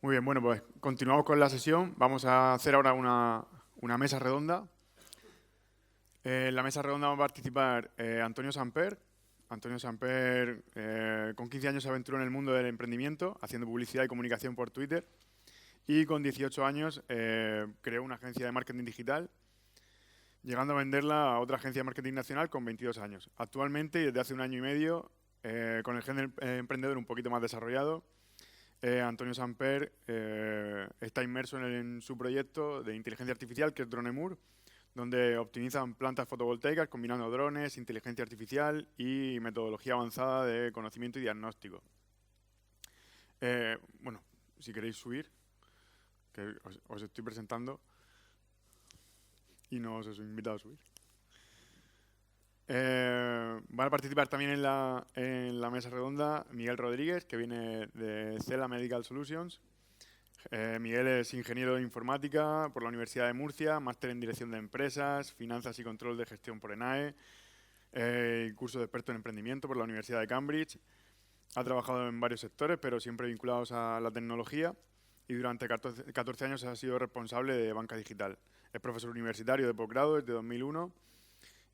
Muy bien, bueno, pues continuamos con la sesión. Vamos a hacer ahora una mesa redonda. En la mesa redonda va a participar Antonio Samper. Antonio Samper, con 15 años se aventuró en el mundo del emprendimiento, haciendo publicidad y comunicación por Twitter. Y con 18 años creó una agencia de marketing digital, llegando a venderla a otra agencia de marketing nacional con 22 años. Actualmente, y desde hace un año y medio, con el gen emprendedor un poquito más desarrollado, Antonio Samper está inmerso en su proyecto de inteligencia artificial, que es Dronemur, donde optimizan plantas fotovoltaicas combinando drones, inteligencia artificial y metodología avanzada de conocimiento y diagnóstico. Bueno, si queréis subir, que os estoy presentando y no os he invitado a subir. Van a participar también en la mesa redonda Miguel Rodríguez, que viene de Cela Medical Solutions. Miguel es ingeniero de informática por la Universidad de Murcia, máster en dirección de empresas, finanzas y control de gestión por ENAE, curso de experto en emprendimiento por la Universidad de Cambridge. Ha trabajado en varios sectores, pero siempre vinculados a la tecnología, y durante 14 años ha sido responsable de banca digital. Es profesor universitario de posgrado desde 2001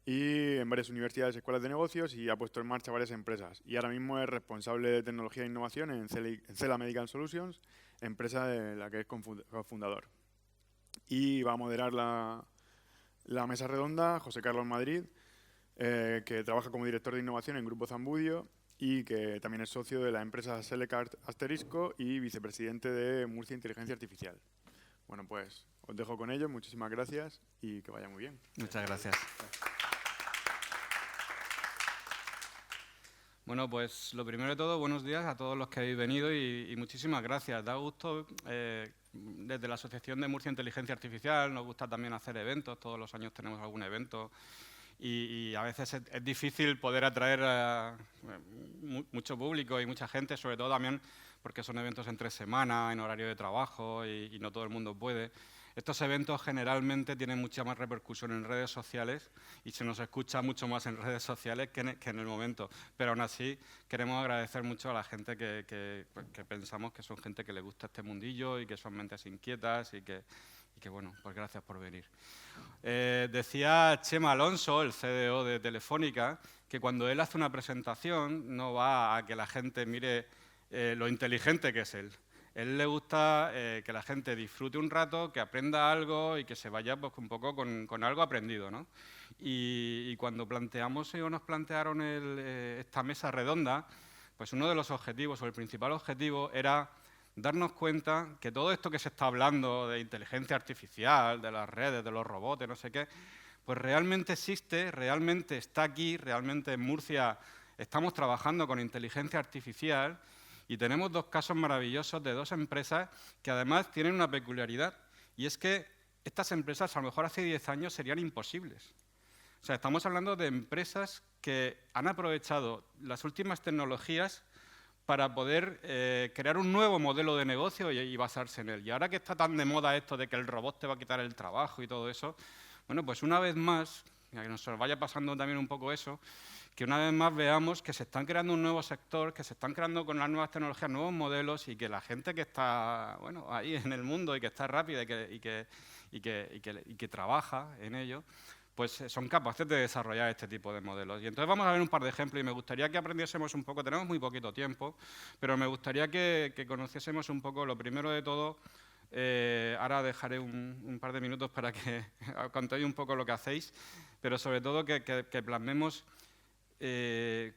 y en varias universidades y escuelas de negocios, y ha puesto en marcha varias empresas. Y ahora mismo es responsable de tecnología e innovación en Cela Medical Solutions, empresa de la que es cofundador. Y va a moderar la mesa redonda José Carlos Madrid, que trabaja como director de innovación en Grupo Zambudio y que también es socio de la empresa Selecart Asterisco y vicepresidente de Murcia Inteligencia Artificial. Bueno, pues os dejo con ellos. Muchísimas gracias y que vaya muy bien. Muchas gracias. Bueno, pues lo primero de todo, buenos días a todos los que habéis venido y muchísimas gracias. Da gusto, desde la Asociación de Murcia Inteligencia Artificial, nos gusta también hacer eventos, todos los años tenemos algún evento y a veces es difícil poder atraer a mucho público y mucha gente, sobre todo también porque son eventos entre semana, en horario de trabajo y no todo el mundo puede. Estos eventos generalmente tienen mucha más repercusión en redes sociales y se nos escucha mucho más en redes sociales que en el momento. Pero aún así queremos agradecer mucho a la gente que pensamos que son gente que le gusta este mundillo y que son mentes inquietas y que bueno, pues gracias por venir. Decía Chema Alonso, el CDO de Telefónica, que cuando él hace una presentación no va a que la gente mire lo inteligente que es él. A él le gusta que la gente disfrute un rato, que aprenda algo y que se vaya pues, un poco con algo aprendido, ¿no? Y cuando planteamos o nos plantearon esta mesa redonda, pues uno de los objetivos o el principal objetivo era darnos cuenta que todo esto que se está hablando de inteligencia artificial, de las redes, de los robots, de no sé qué, pues realmente existe, realmente está aquí, realmente en Murcia estamos trabajando con inteligencia artificial y tenemos dos casos maravillosos de dos empresas que además tienen una peculiaridad, y es que estas empresas a lo mejor hace 10 años serían imposibles. O sea, estamos hablando de empresas que han aprovechado las últimas tecnologías para poder crear un nuevo modelo de negocio y basarse en él. Y ahora que está tan de moda esto de que el robot te va a quitar el trabajo y todo eso, bueno, pues una vez más, que nos vaya pasando también un poco eso, que una vez más veamos que se están creando un nuevo sector, que se están creando con las nuevas tecnologías nuevos modelos y que la gente que está bueno, ahí en el mundo y que está rápida y que trabaja en ello, pues son capaces de desarrollar este tipo de modelos. Y entonces vamos a ver un par de ejemplos y me gustaría que aprendiésemos un poco, tenemos muy poquito tiempo, pero me gustaría que conociésemos un poco, lo primero de todo, ahora dejaré un par de minutos para que contéis un poco lo que hacéis, pero sobre todo que plasmemos desde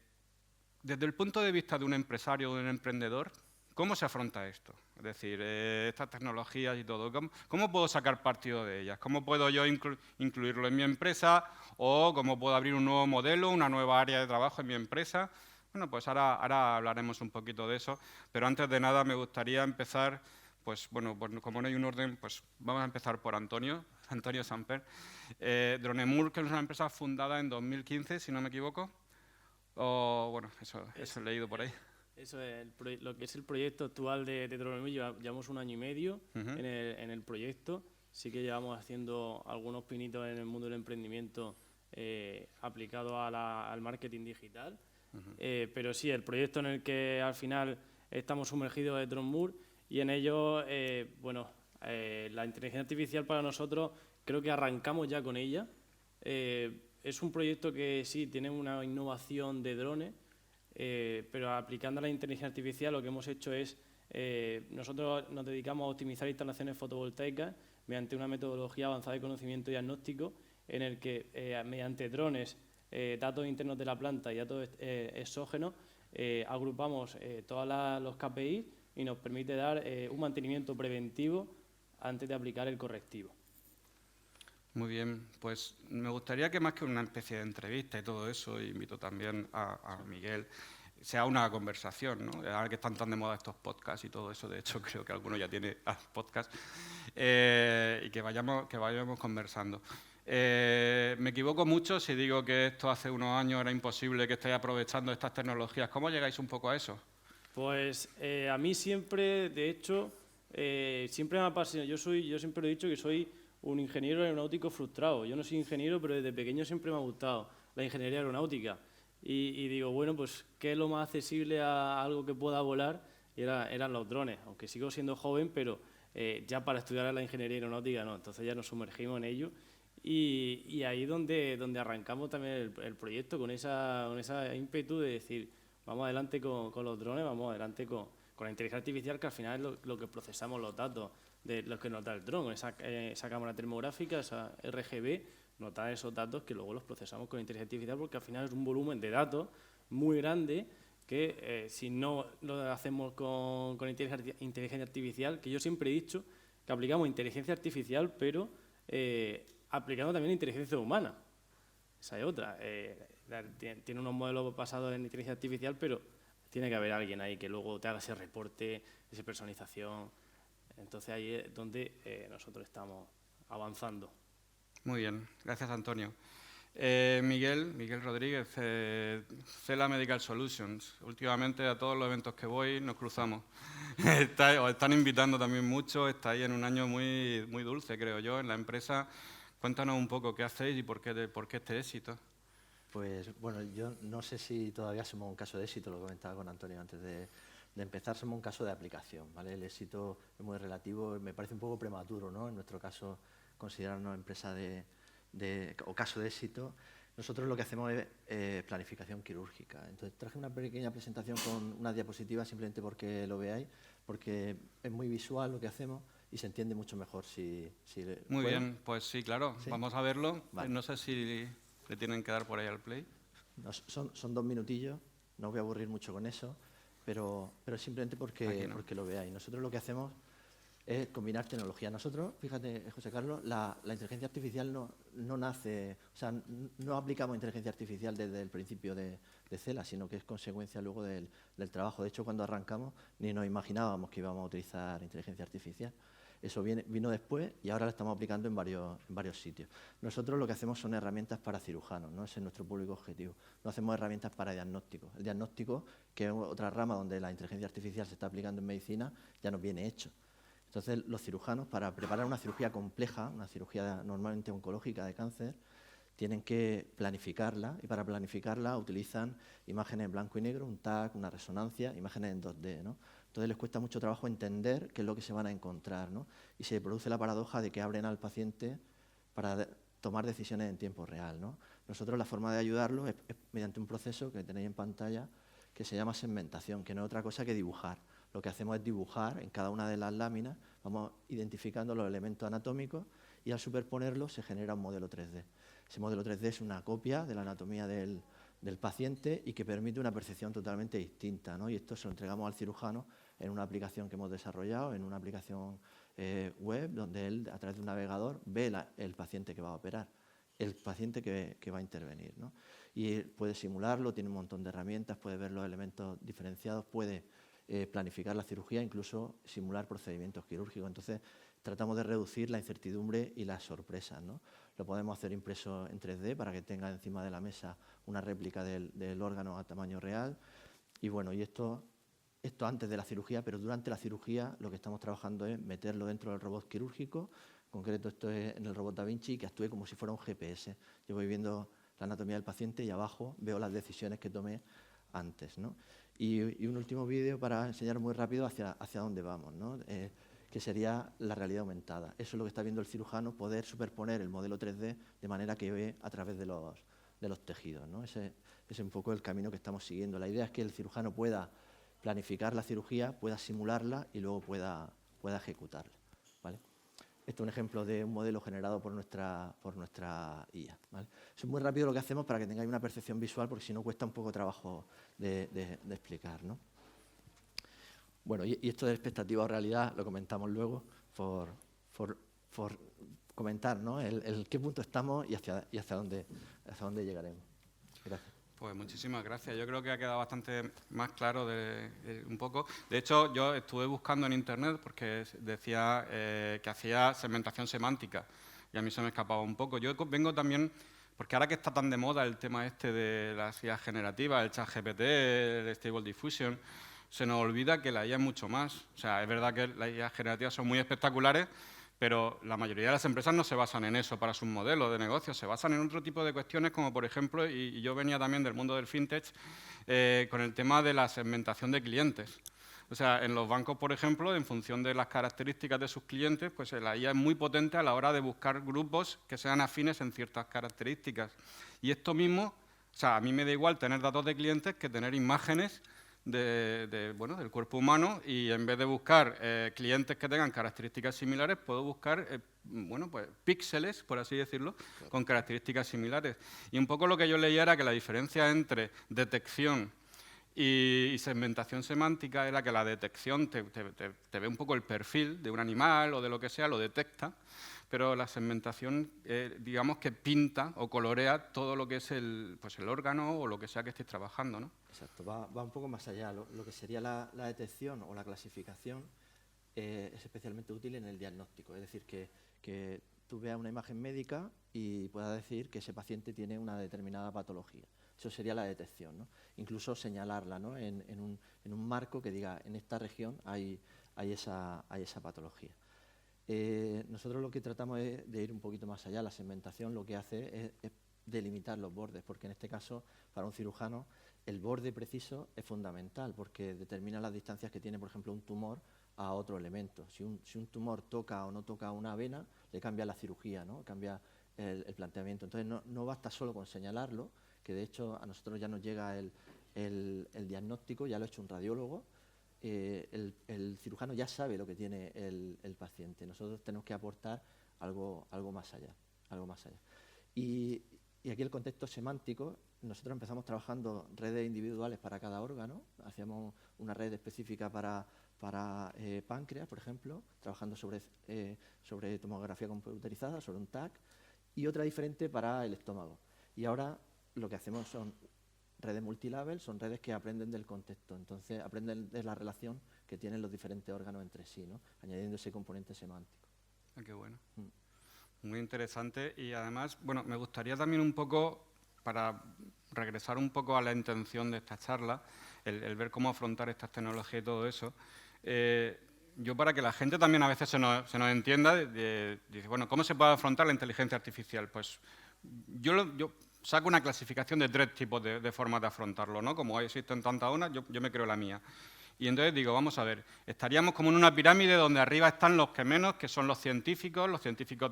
el punto de vista de un empresario o de un emprendedor, ¿cómo se afronta esto? Es decir, estas tecnologías y todo, ¿cómo puedo sacar partido de ellas? ¿Cómo puedo yo incluirlo en mi empresa? ¿O cómo puedo abrir un nuevo modelo, una nueva área de trabajo en mi empresa? Bueno, pues ahora hablaremos un poquito de eso, pero antes de nada me gustaría empezar, pues bueno, como no hay un orden, pues vamos a empezar por Antonio Samper. Dronemur, que es una empresa fundada en 2015, si no me equivoco. Bueno, eso he leído por ahí. Eso es lo que es el proyecto actual de Dronemur. Llevamos un año y medio en el proyecto. Sí que llevamos haciendo algunos pinitos en el mundo del emprendimiento aplicado al marketing digital. Pero sí, el proyecto en el que al final estamos sumergidos es Dronemur y en ello, la inteligencia artificial para nosotros, creo que arrancamos ya con ella. Es un proyecto que sí tiene una innovación de drones, pero aplicando la inteligencia artificial lo que hemos hecho es, nosotros nos dedicamos a optimizar instalaciones fotovoltaicas mediante una metodología avanzada de conocimiento y diagnóstico en el que mediante drones, datos internos de la planta y datos exógenos, agrupamos todos los KPI y nos permite dar un mantenimiento preventivo antes de aplicar el correctivo. Muy bien, pues me gustaría que más que una especie de entrevista y todo eso, invito también a Miguel, sea una conversación, ¿no? Ahora que están tan de moda estos podcasts y todo eso, de hecho creo que alguno ya tiene podcast, y que vayamos conversando. Me equivoco mucho si digo que esto hace unos años era imposible que estéis aprovechando estas tecnologías. ¿Cómo llegáis un poco a eso? Pues a mí siempre, de hecho, siempre me ha apasionado. Yo siempre he dicho que soy un ingeniero aeronáutico frustrado. Yo no soy ingeniero, pero desde pequeño siempre me ha gustado la ingeniería aeronáutica. Y digo, bueno, pues, ¿qué es lo más accesible a algo que pueda volar? Eran los drones, aunque sigo siendo joven, pero ya para estudiar la ingeniería aeronáutica no. Entonces ya nos sumergimos en ello. Y ahí donde arrancamos también el proyecto, con esa ímpetu de decir, vamos adelante con los drones, vamos adelante con la inteligencia artificial, que al final es lo que procesamos los datos de lo que nos da el dron, esa cámara termográfica, esa RGB, nos da esos datos que luego los procesamos con inteligencia artificial, porque al final es un volumen de datos muy grande que si no lo hacemos con inteligencia artificial, que yo siempre he dicho que aplicamos inteligencia artificial, pero aplicando también inteligencia humana. Esa es otra. Tiene unos modelos basados en inteligencia artificial, pero tiene que haber alguien ahí que luego te haga ese reporte, esa personalización. Entonces ahí es donde nosotros estamos avanzando. Muy bien, gracias Antonio. Miguel Rodríguez, Cela Medical Solutions. Últimamente a todos los eventos que voy nos cruzamos. Os están invitando también mucho, estáis en un año muy dulce, creo yo, en la empresa. Cuéntanos un poco qué hacéis y por qué este éxito. Pues bueno, yo no sé si todavía somos un caso de éxito, lo comentaba con Antonio antes de empezar, somos un caso de aplicación, ¿vale? El éxito es muy relativo, me parece un poco prematuro, ¿no? En nuestro caso, considerarnos empresa o caso de éxito. Nosotros lo que hacemos es planificación quirúrgica. Entonces traje una pequeña presentación con unas diapositivas simplemente porque lo veáis, porque es muy visual lo que hacemos y se entiende mucho mejor si Muy bien, pues sí, claro, ¿sí? Vamos a verlo. Vale. No sé si le tienen que dar por ahí al play. No, son 2 minutillos, no os voy a aburrir mucho con eso, pero simplemente porque lo veáis. Nosotros lo que hacemos es combinar tecnología. Nosotros, fíjate, José Carlos, la inteligencia artificial no nace, o sea, no aplicamos inteligencia artificial desde el principio de Cela, sino que es consecuencia luego del trabajo. De hecho, cuando arrancamos ni nos imaginábamos que íbamos a utilizar inteligencia artificial. Eso vino después y ahora lo estamos aplicando en varios sitios. Nosotros lo que hacemos son herramientas para cirujanos, ¿no? Ese es nuestro público objetivo. No hacemos herramientas para diagnóstico. El diagnóstico, que es otra rama donde la inteligencia artificial se está aplicando en medicina, ya nos viene hecho. Entonces, los cirujanos, para preparar una cirugía compleja, una cirugía normalmente oncológica de cáncer, tienen que planificarla y para planificarla utilizan imágenes en blanco y negro, un TAC, una resonancia, imágenes en 2D, ¿no? Entonces les cuesta mucho trabajo entender qué es lo que se van a encontrar, ¿no? Y se produce la paradoja de que abren al paciente para tomar decisiones en tiempo real, ¿no? Nosotros la forma de ayudarlo es mediante un proceso que tenéis en pantalla que se llama segmentación, que no es otra cosa que dibujar. Lo que hacemos es dibujar en cada una de las láminas, vamos identificando los elementos anatómicos y al superponerlos se genera un modelo 3D. Ese modelo 3D es una copia de la anatomía del paciente y que permite una percepción totalmente distinta, ¿no? Y esto se lo entregamos al cirujano en una aplicación que hemos desarrollado, en una aplicación web, donde él, a través de un navegador, ve el paciente que va a operar, el paciente que va a intervenir, ¿no? Y puede simularlo, tiene un montón de herramientas, puede ver los elementos diferenciados, puede planificar la cirugía, incluso simular procedimientos quirúrgicos. Entonces, tratamos de reducir la incertidumbre y las sorpresas, ¿no? Lo podemos hacer impreso en 3D para que tenga encima de la mesa una réplica del órgano a tamaño real. Y bueno, y esto antes de la cirugía, pero durante la cirugía lo que estamos trabajando es meterlo dentro del robot quirúrgico. En concreto, esto es en el robot Da Vinci, que actúe como si fuera un GPS. Yo voy viendo la anatomía del paciente y abajo veo las decisiones que tomé antes, ¿no? Y un último vídeo para enseñar muy rápido hacia dónde vamos, ¿no? Que sería la realidad aumentada. Eso es lo que está viendo el cirujano, poder superponer el modelo 3D de manera que ve a través de los tejidos, ¿no? Ese es un poco el camino que estamos siguiendo. La idea es que el cirujano pueda planificar la cirugía, pueda simularla y luego pueda ejecutarla, ¿vale? Esto es un ejemplo de un modelo generado por nuestra IA, ¿vale? Eso es muy rápido lo que hacemos para que tengáis una percepción visual, porque si no cuesta un poco trabajo de explicar, ¿no? Bueno, y esto de expectativa o realidad lo comentamos luego por comentar, ¿no? el qué punto estamos y hacia dónde llegaremos. Gracias. Pues muchísimas gracias. Yo creo que ha quedado bastante más claro un poco. De hecho, yo estuve buscando en Internet porque decía que hacía segmentación semántica y a mí se me escapaba un poco. Yo vengo también, porque ahora que está tan de moda el tema este de las IA generativas, el ChatGPT, el Stable Diffusion, se nos olvida que la IA es mucho más. O sea, es verdad que las IA generativas son muy espectaculares, pero la mayoría de las empresas no se basan en eso para sus modelos de negocio, se basan en otro tipo de cuestiones, como por ejemplo, y yo venía también del mundo del fintech, con el tema de la segmentación de clientes. O sea, en los bancos, por ejemplo, en función de las características de sus clientes, pues la IA es muy potente a la hora de buscar grupos que sean afines en ciertas características. Y esto mismo, o sea, a mí me da igual tener datos de clientes que tener imágenes del cuerpo humano, y en vez de buscar clientes que tengan características similares, puedo buscar pues píxeles, por así decirlo, con características similares. Y un poco lo que yo leía era que la diferencia entre detección y segmentación semántica era que la detección te ve un poco el perfil de un animal o de lo que sea, lo detecta, pero la segmentación, digamos que pinta o colorea todo lo que es el órgano o lo que sea que estéis trabajando, ¿no? Exacto, va un poco más allá. Lo que sería la detección o la clasificación es especialmente útil en el diagnóstico. Es decir, que tú veas una imagen médica y puedas decir que ese paciente tiene una determinada patología. Eso sería la detección, ¿no? Incluso señalarla, ¿no? en un marco que diga, en esta región hay esa patología. Nosotros lo que tratamos es de ir un poquito más allá. La segmentación lo que hace es delimitar los bordes, porque en este caso, para un cirujano, el borde preciso es fundamental, porque determina las distancias que tiene, por ejemplo, un tumor a otro elemento. Si un tumor toca o no toca una vena, le cambia la cirugía, ¿no? Cambia el planteamiento. Entonces, no basta solo con señalarlo, que de hecho a nosotros ya nos llega el diagnóstico, ya lo ha hecho un radiólogo. El cirujano ya sabe lo que tiene el paciente. Nosotros tenemos que aportar algo más allá. Y aquí el contexto semántico, nosotros empezamos trabajando redes individuales para cada órgano. Hacíamos una red específica para páncreas, por ejemplo, trabajando sobre tomografía computerizada, sobre un TAC, y otra diferente para el estómago. Y ahora lo que hacemos son redes multilevel, son redes que aprenden del contexto, entonces aprenden de la relación que tienen los diferentes órganos entre sí, ¿no? Añadiendo ese componente semántico. Ah, qué bueno. Muy interesante, y además, bueno, me gustaría también un poco, para regresar un poco a la intención de esta charla, el ver cómo afrontar estas tecnologías y todo eso. Yo, para que la gente también a veces se nos entienda, dice, bueno, ¿cómo se puede afrontar la inteligencia artificial? Pues yo saco una clasificación de 3 tipos de formas de afrontarlo, ¿no? Como existen tantas unas, yo me creo la mía. Y entonces digo, vamos a ver, estaríamos como en una pirámide donde arriba están los que menos, que son los científicos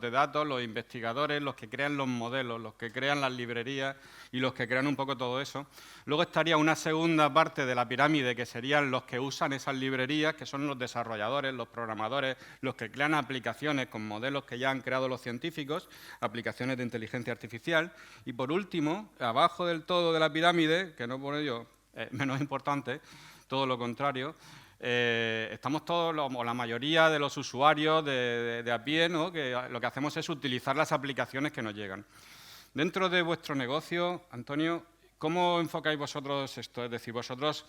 de datos, los investigadores, los que crean los modelos, los que crean las librerías y los que crean un poco todo eso. Luego estaría una segunda parte de la pirámide, que serían los que usan esas librerías, que son los desarrolladores, los programadores, los que crean aplicaciones con modelos que ya han creado los científicos, aplicaciones de inteligencia artificial. Y por último, abajo del todo de la pirámide, que no por ello menos importante, todo lo contrario, estamos todos, o la mayoría de los usuarios de a pie, ¿no? Que lo que hacemos es utilizar las aplicaciones que nos llegan. Dentro de vuestro negocio, Antonio, ¿cómo enfocáis vosotros esto? Es decir, vosotros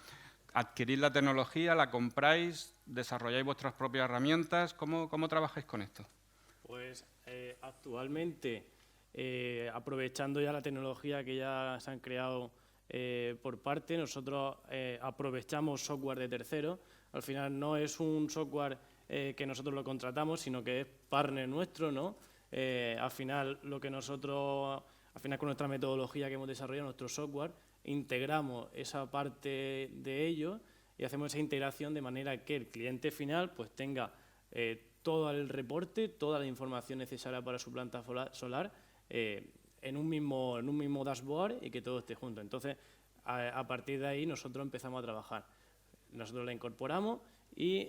adquirís la tecnología, la compráis, desarrolláis vuestras propias herramientas, ¿cómo trabajáis con esto? Pues actualmente, aprovechando ya la tecnología que ya se han creado por parte, nosotros aprovechamos software de terceros. Al final no es un software que nosotros lo contratamos, sino que es partner nuestro, ¿no? Al final con nuestra metodología que hemos desarrollado, nuestro software, integramos esa parte de ellos y hacemos esa integración de manera que el cliente final pues tenga todo el reporte, toda la información necesaria para su planta solar en un mismo dashboard y que todo esté junto. Entonces, a partir de ahí nosotros empezamos a trabajar. Nosotros la incorporamos y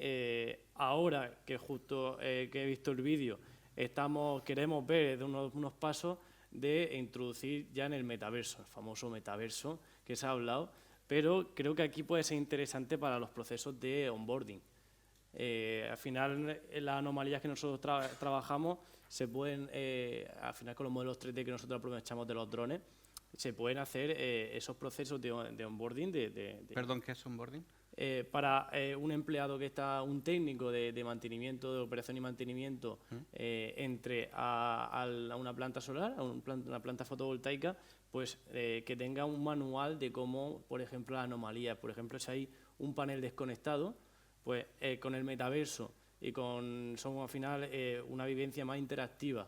ahora que justo que he visto el vídeo, queremos ver de unos pasos de introducir ya en el metaverso, el famoso metaverso que se ha hablado, pero creo que aquí puede ser interesante para los procesos de onboarding. Al final, las anomalías que nosotros trabajamos se pueden, al final con los modelos 3D que nosotros aprovechamos de los drones, se pueden hacer esos procesos de onboarding. Perdón, ¿qué es onboarding? Para un empleado que está, un técnico de mantenimiento, de operación y mantenimiento, entre a una planta solar, a una planta fotovoltaica, pues que tenga un manual de cómo, por ejemplo, las anomalías. Por ejemplo, si hay un panel desconectado, pues con el metaverso y son al final una vivencia más interactiva,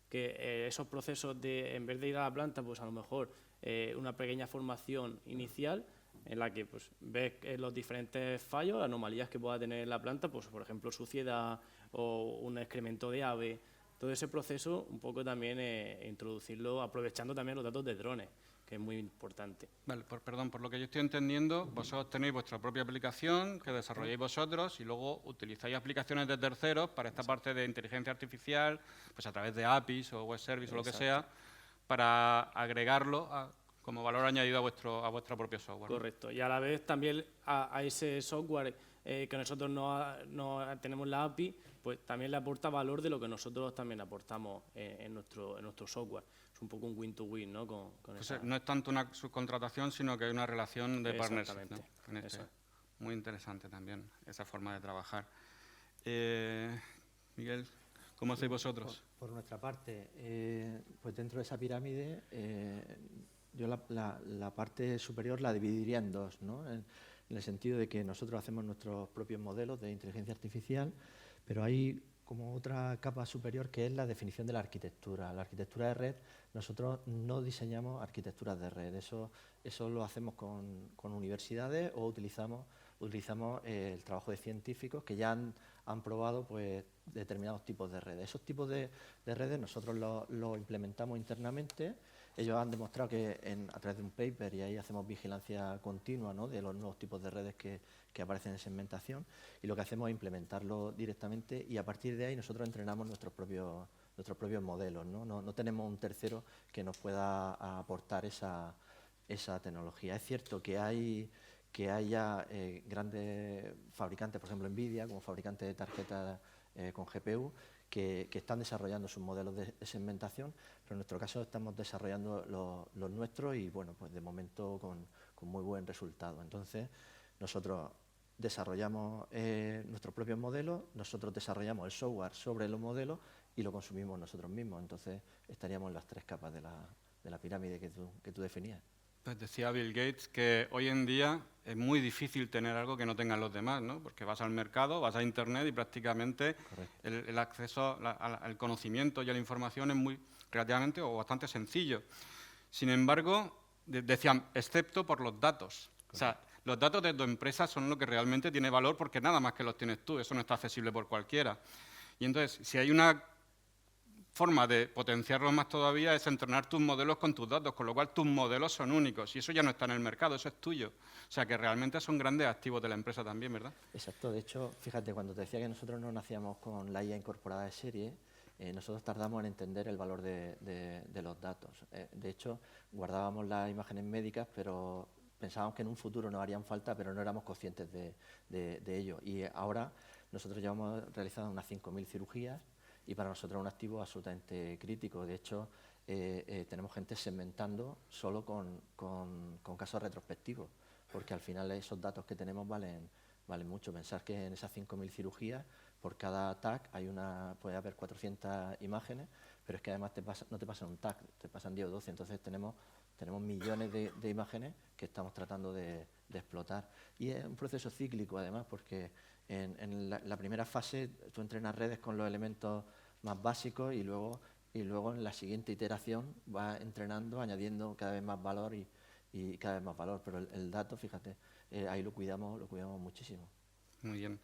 que esos procesos en vez de ir a la planta, pues a lo mejor una pequeña formación inicial en la que pues ves los diferentes fallos, anomalías que pueda tener la planta, pues por ejemplo suciedad o un excremento de ave. Todo ese proceso un poco también introducirlo aprovechando también los datos de drones, que es muy importante. Vale, perdón, por lo que yo estoy entendiendo, vosotros tenéis vuestra propia aplicación que desarrolláis vosotros y luego utilizáis aplicaciones de terceros para esta parte de inteligencia artificial, pues a través de APIs o web service o lo que sea, para agregarlo como valor añadido a vuestro propio software. Correcto, y a la vez también a ese software que nosotros no tenemos la API, pues también le aporta valor de lo que nosotros también aportamos en nuestro software. Es un poco un win-to-win, ¿no? Pues no es tanto una subcontratación, sino que hay una relación de partnership, ¿no? Muy interesante también esa forma de trabajar. Miguel, ¿cómo hacéis vosotros? Por nuestra parte, pues dentro de esa pirámide, yo la parte superior la dividiría en dos, ¿no? En el sentido de que nosotros hacemos nuestros propios modelos de inteligencia artificial, pero hay como otra capa superior que es la definición de la arquitectura. La arquitectura de red, nosotros no diseñamos arquitecturas de red, eso lo hacemos con universidades o utilizamos el trabajo de científicos que ya han probado pues, determinados tipos de redes. Esos tipos de redes nosotros los implementamos internamente. Ellos han demostrado que a través de un paper, y ahí hacemos vigilancia continua, ¿no?, de los nuevos tipos de redes que aparecen en segmentación, y lo que hacemos es implementarlo directamente y a partir de ahí nosotros entrenamos nuestros propios modelos, ¿no? No tenemos un tercero que nos pueda aportar esa tecnología. Es cierto que hay ya grandes fabricantes, por ejemplo Nvidia, como fabricante de tarjetas con GPU, que están desarrollando sus modelos de segmentación, pero en nuestro caso estamos desarrollando los nuestros y, bueno, pues de momento con muy buen resultado. Entonces, nosotros desarrollamos nuestros propios modelos, nosotros desarrollamos el software sobre los modelos y lo consumimos nosotros mismos. Entonces, estaríamos en las tres capas de la pirámide que tú definías. Pues decía Bill Gates que hoy en día es muy difícil tener algo que no tengan los demás, ¿no? Porque vas al mercado, vas a Internet y prácticamente el acceso al conocimiento y a la información es relativamente o bastante sencillo. Sin embargo, decían, excepto por los datos. Correcto. O sea, los datos de tu empresa son lo que realmente tiene valor porque nada más que los tienes tú, eso no está accesible por cualquiera. Y entonces, si hay una forma de potenciarlo más todavía es entrenar tus modelos con tus datos, con lo cual tus modelos son únicos y eso ya no está en el mercado, eso es tuyo. O sea que realmente son grandes activos de la empresa también, ¿verdad? Exacto, de hecho, fíjate, cuando te decía que nosotros no nacíamos con la IA incorporada de serie, nosotros tardamos en entender el valor de los datos. De hecho, guardábamos las imágenes médicas, pero pensábamos que en un futuro nos harían falta, pero no éramos conscientes de ello. Y ahora nosotros llevamos realizadas unas 5.000 cirugías, y para nosotros es un activo absolutamente crítico. De hecho, tenemos gente segmentando solo con casos retrospectivos, porque al final esos datos que tenemos valen mucho. Pensar que en esas 5.000 cirugías, por cada tag puede haber 400 imágenes, pero es que además no te pasan un tag, te pasan 10 o 12. Entonces tenemos millones de imágenes que estamos tratando de explotar. Y es un proceso cíclico, además, porque en la primera fase tú entrenas redes con los elementos más básicos y luego en la siguiente iteración vas entrenando, añadiendo cada vez más valor y y cada vez más valor. Pero el dato, fíjate, ahí lo cuidamos muchísimo. Muy bien.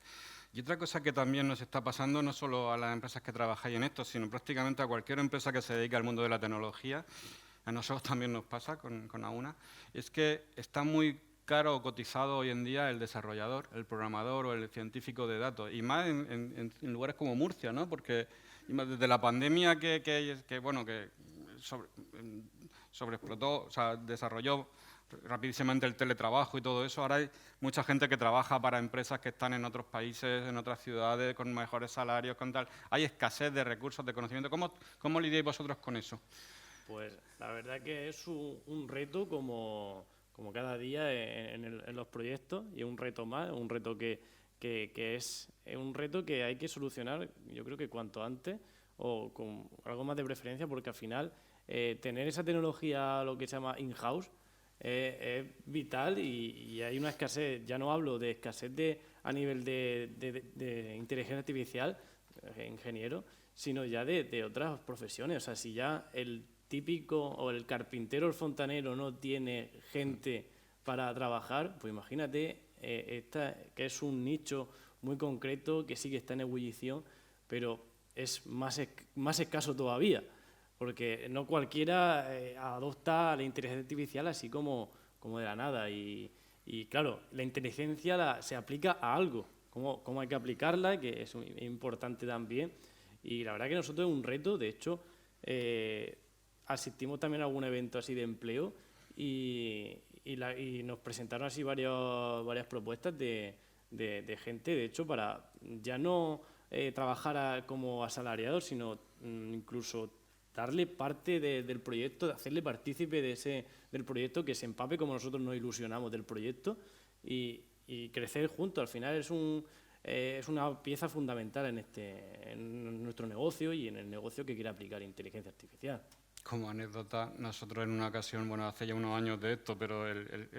Y otra cosa que también nos está pasando, no solo a las empresas que trabajáis en esto, sino prácticamente a cualquier empresa que se dedique al mundo de la tecnología, a nosotros también nos pasa con AUNA, es que está muy caro o cotizado hoy en día el desarrollador, el programador o el científico de datos, y más en lugares como Murcia, ¿no? Porque desde la pandemia que sobreexplotó, o sea, desarrolló rapidísimamente el teletrabajo y todo eso, ahora hay mucha gente que trabaja para empresas que están en otros países, en otras ciudades, con mejores salarios, con tal. Hay escasez de recursos, de conocimiento. ¿Cómo lidiáis vosotros con eso? Pues la verdad que es un reto como cada día en los proyectos, y un reto más, un reto que es un reto que hay que solucionar, yo creo que cuanto antes, o con algo más de preferencia, porque al final tener esa tecnología, lo que se llama in-house, es vital, y hay una escasez. Ya no hablo de escasez a nivel de inteligencia artificial, ingeniero, sino ya de otras profesiones. O sea, si ya el típico o el carpintero o el fontanero no tiene gente para trabajar, pues imagínate, que es un nicho muy concreto, que sí que está en ebullición, pero es más escaso todavía, porque no cualquiera adopta la inteligencia artificial así como de la nada. Y claro, la inteligencia se aplica a algo, cómo hay que aplicarla, que es importante también. Y la verdad que nosotros es un reto. De hecho, asistimos también a algún evento así de empleo y nos presentaron así varias propuestas de gente, de hecho, para ya no trabajar como asalariados, sino incluso darle parte del proyecto, hacerle partícipe del proyecto, que se empape como nosotros nos ilusionamos del proyecto, y crecer juntos. Al final es una pieza fundamental en nuestro negocio y en el negocio que quiere aplicar inteligencia artificial. Como anécdota, nosotros en una ocasión, bueno, hace ya unos años de esto, pero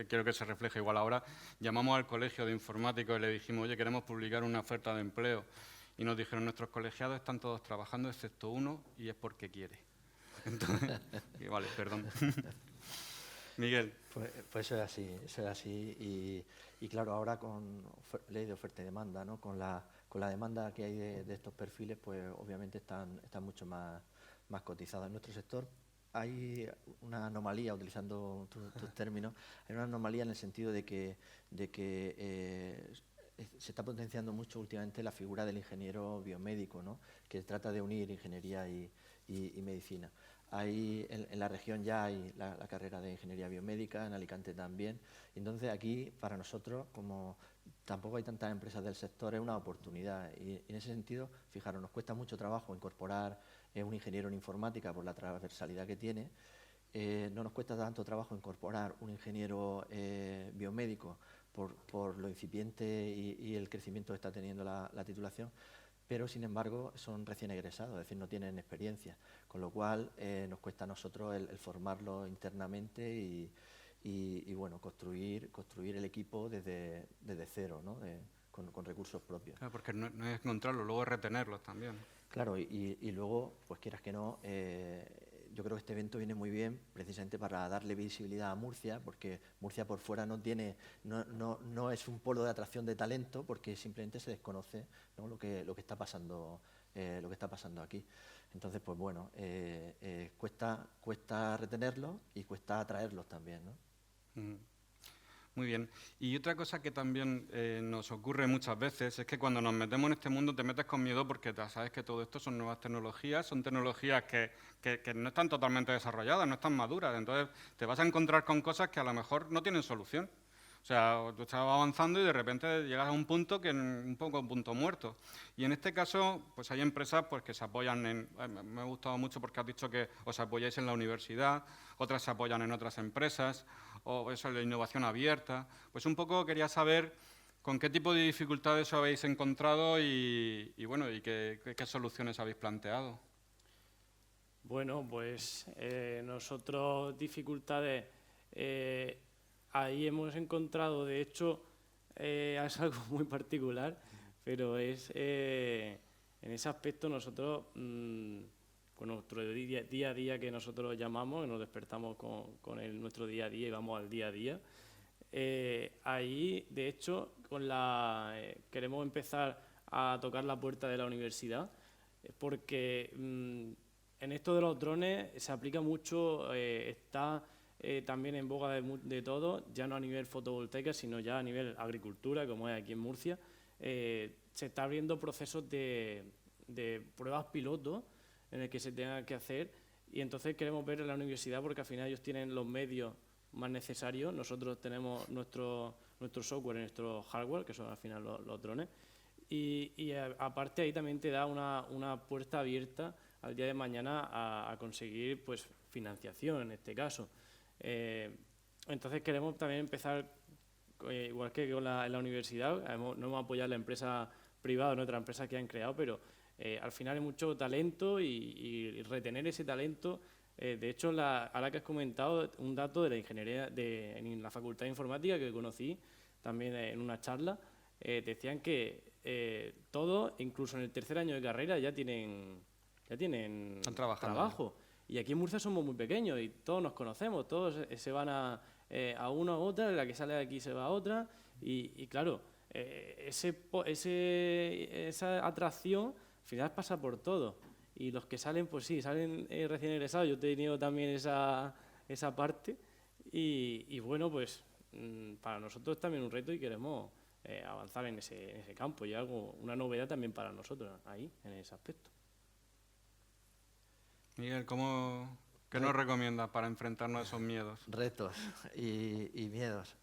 quiero que se refleje igual ahora, llamamos al colegio de informáticos y le dijimos, oye, queremos publicar una oferta de empleo. Y nos dijeron, nuestros colegiados están todos trabajando excepto uno, y es porque quiere. Entonces, vale, perdón. Miguel. Pues eso es así. Y claro, ahora con ley de oferta y demanda, ¿no? Con la demanda que hay de estos perfiles, pues obviamente están mucho más cotizados. En nuestro sector hay una anomalía, utilizando tus términos, hay una anomalía en el sentido de que se está potenciando mucho últimamente la figura del ingeniero biomédico, ¿no? Que trata de unir ingeniería y medicina. En la región ya hay la carrera de ingeniería biomédica, en Alicante también. Entonces aquí, para nosotros, como tampoco hay tantas empresas del sector, es una oportunidad. Y en ese sentido, fijaros, nos cuesta mucho trabajo incorporar un ingeniero en informática por la transversalidad que tiene. No nos cuesta tanto trabajo incorporar un ingeniero biomédico por lo incipiente y el crecimiento que está teniendo la titulación, pero sin embargo son recién egresados, es decir, no tienen experiencia, con lo cual nos cuesta a nosotros el formarlo internamente y bueno, construir el equipo desde cero, ¿no? Con recursos propios. Claro, porque no es encontrarlo, luego es retenerlos también. Claro, y luego, pues quieras que no, yo creo que este evento viene muy bien precisamente para darle visibilidad a Murcia, porque Murcia por fuera no es un polo de atracción de talento, porque simplemente se desconoce, ¿no? lo que está pasando aquí. Entonces, pues bueno, cuesta retenerlos y cuesta atraerlos también, ¿no? Muy bien. Y otra cosa que también nos ocurre muchas veces es que cuando nos metemos en este mundo te metes con miedo porque sabes que todo esto son nuevas tecnologías, son tecnologías que no están totalmente desarrolladas, no están maduras. Entonces te vas a encontrar con cosas que a lo mejor no tienen solución. O sea, tú estás avanzando y de repente llegas a un punto que es un poco un punto muerto. Y en este caso, pues hay empresas pues, que se apoyan en... Me ha gustado mucho porque has dicho que os apoyáis en la universidad, otras se apoyan en otras empresas, o eso, la innovación abierta. Pues un poco quería saber con qué tipo de dificultades os habéis encontrado y bueno, y qué soluciones habéis planteado. Bueno, pues nosotros dificultades... ahí hemos encontrado, de hecho, es algo muy particular, pero en ese aspecto nosotros nuestro día a día que nosotros llamamos, que nos despertamos con nuestro día a día y vamos al día a día. Ahí, de hecho, queremos empezar a tocar la puerta de la universidad, porque en esto de los drones se aplica mucho, está también en boga de todo, ya no a nivel fotovoltaica, sino ya a nivel agricultura, como es aquí en Murcia. Se está abriendo procesos de pruebas piloto en el que se tenga que hacer, y entonces queremos ver en la universidad, porque al final ellos tienen los medios más necesarios. Nosotros tenemos nuestro software y nuestro hardware, que son al final los drones, y aparte ahí también te da una puerta abierta al día de mañana a conseguir pues financiación en este caso. Entonces queremos también empezar, igual que en la universidad, no hemos apoyado a la empresa privada, en otras empresas que han creado, pero al final hay mucho talento y retener ese talento. De hecho, ahora que has comentado un dato de la ingeniería en la Facultad de Informática que conocí también en una charla, decían que todos, incluso en el tercer año de carrera, ya tienen trabajo. Y aquí en Murcia somos muy pequeños y todos nos conocemos, todos se van a una a otra, la que sale de aquí se va a otra, y claro, esa atracción al final pasa por todo. Y los que salen, pues sí, salen recién egresados. Yo he tenido también esa parte. Y bueno, pues para nosotros es también un reto y queremos avanzar en ese campo. Y una novedad también para nosotros ahí, en ese aspecto. Miguel, ¿qué nos recomiendas para enfrentarnos a esos miedos? Retos y miedos.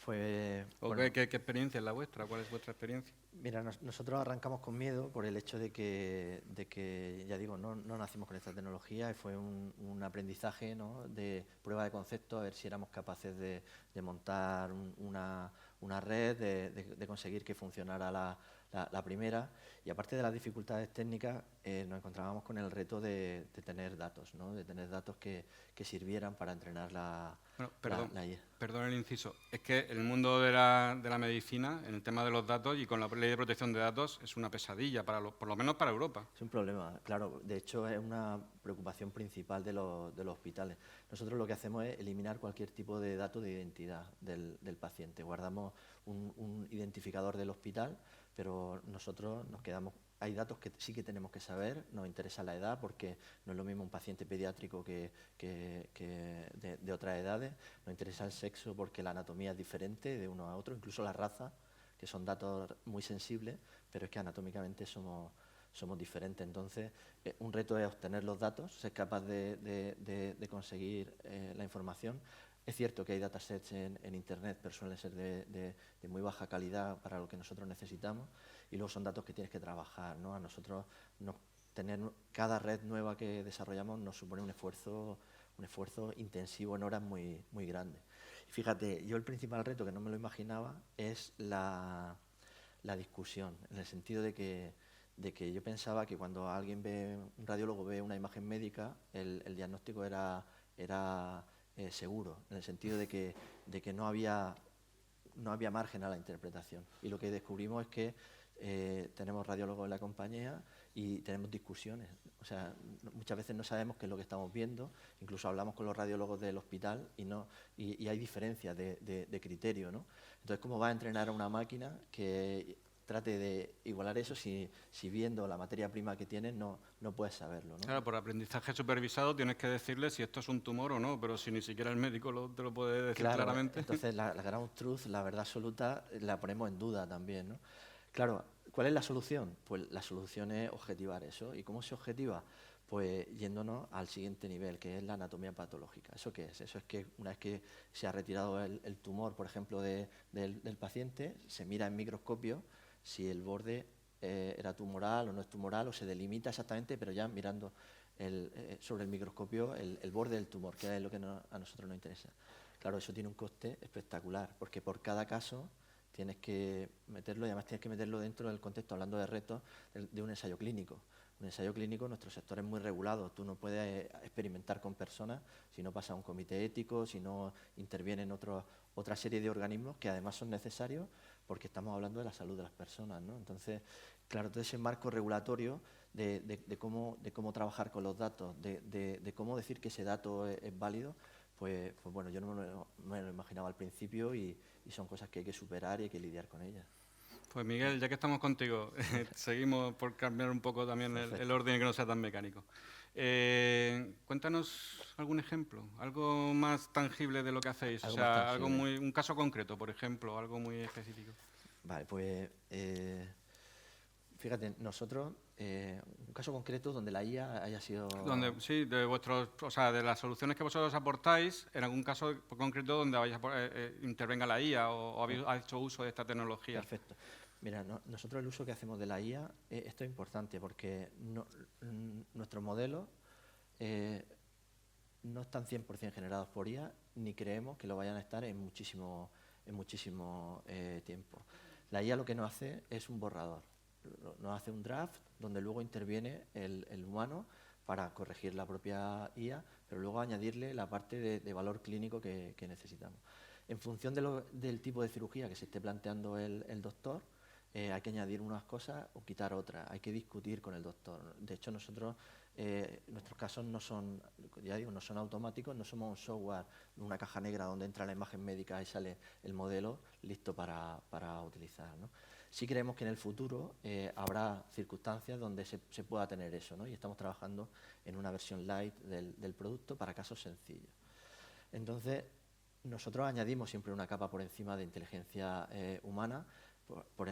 Pues, ¿Qué experiencia es la vuestra? ¿Cuál es vuestra experiencia? Mira, nosotros arrancamos con miedo por el hecho de que ya digo, no nacimos con esta tecnología y fue un aprendizaje, ¿no?, de prueba de concepto, a ver si éramos capaces de montar una red, de conseguir que funcionara la primera. Y aparte de las dificultades técnicas, nos encontrábamos con el reto de tener datos, ¿no?, de tener datos que sirvieran para entrenar la IA. Perdón el inciso. Es que el mundo de la medicina, en el tema de los datos y con la ley de protección de datos, es una pesadilla, por lo menos para Europa. Es un problema, claro. De hecho, es una preocupación principal de los hospitales. Nosotros lo que hacemos es eliminar cualquier tipo de dato de identidad del paciente. Guardamos un identificador del hospital, pero nosotros nos quedamos. Hay datos que sí que tenemos que saber, nos interesa la edad, porque no es lo mismo un paciente pediátrico que de otras edades, nos interesa el sexo porque la anatomía es diferente de uno a otro, incluso la raza, que son datos muy sensibles, pero es que anatómicamente somos diferentes. Entonces, un reto es obtener los datos, ser capaz de conseguir la información. Es cierto que hay datasets en Internet, pero suelen ser de muy baja calidad para lo que nosotros necesitamos, y luego son datos que tienes que trabajar, ¿no? A nosotros tener cada red nueva que desarrollamos nos supone un esfuerzo intensivo en horas muy, muy grande. Y fíjate, yo el principal reto, que no me lo imaginaba, es la discusión, en el sentido de que yo pensaba que cuando un radiólogo ve una imagen médica, el diagnóstico era seguro, en el sentido de que no había margen a la interpretación. Y lo que descubrimos es que tenemos radiólogos en la compañía y tenemos discusiones. O sea, muchas veces no sabemos qué es lo que estamos viendo, incluso hablamos con los radiólogos del hospital y hay diferencias de criterio, ¿no? Entonces, ¿cómo vas a entrenar a una máquina que trate de igualar eso si viendo la materia prima que tienes no puedes saberlo, ¿no? Claro, por aprendizaje supervisado tienes que decirle si esto es un tumor o no, pero si ni siquiera el médico te lo puede decir claramente. Entonces la ground truth, la verdad absoluta, la ponemos en duda también, ¿no? Claro, ¿cuál es la solución? Pues la solución es objetivar eso. ¿Y cómo se objetiva? Pues yéndonos al siguiente nivel, que es la anatomía patológica. ¿Eso qué es? Eso es que una vez que se ha retirado el tumor, por ejemplo, del paciente, se mira en microscopio si el borde era tumoral o no es tumoral, o se delimita exactamente, pero ya mirando sobre el microscopio el borde del tumor, que es lo que a nosotros nos interesa. Claro, eso tiene un coste espectacular, porque por cada caso tienes que meterlo, y además tienes que meterlo dentro del contexto, hablando de retos, de un ensayo clínico. Un ensayo clínico, nuestro sector es muy regulado. Tú no puedes experimentar con personas si no pasa un comité ético, si no intervienen otra serie de organismos que además son necesarios porque estamos hablando de la salud de las personas, ¿no? Entonces, Claro, todo ese marco regulatorio de cómo trabajar con los datos, de cómo decir que ese dato es válido, pues bueno, yo no me lo imaginaba al principio y son cosas que hay que superar y hay que lidiar con ellas. Pues Miguel, ya que estamos contigo, seguimos por cambiar un poco también el orden y que no sea tan mecánico. Cuéntanos algún ejemplo, algo más tangible de lo que hacéis, o sea, un caso concreto, por ejemplo, algo muy específico. Vale, pues fíjate, nosotros, un caso concreto donde la IA haya sido... Sí, de las soluciones que vosotros aportáis, en algún caso concreto donde intervenga la IA o habéis hecho uso de esta tecnología. Perfecto. Mira, nosotros el uso que hacemos de la IA, esto es importante porque nuestros modelos no están 100% generados por IA, ni creemos que lo vayan a estar en muchísimo tiempo. La IA lo que nos hace es un borrador, nos hace un draft donde luego interviene el humano para corregir la propia IA, pero luego añadirle la parte de valor clínico que necesitamos. En función del tipo de cirugía que se esté planteando el doctor, hay que añadir unas cosas o quitar otras, hay que discutir con el doctor. De hecho, nosotros, nuestros casos no son, ya digo, no son automáticos, no somos un software, una caja negra donde entra la imagen médica y sale el modelo listo para utilizar, ¿no? Sí creemos que en el futuro habrá circunstancias donde se pueda tener eso, ¿no? Y estamos trabajando en una versión light del producto para casos sencillos. Entonces, nosotros añadimos siempre una capa por encima de inteligencia humana,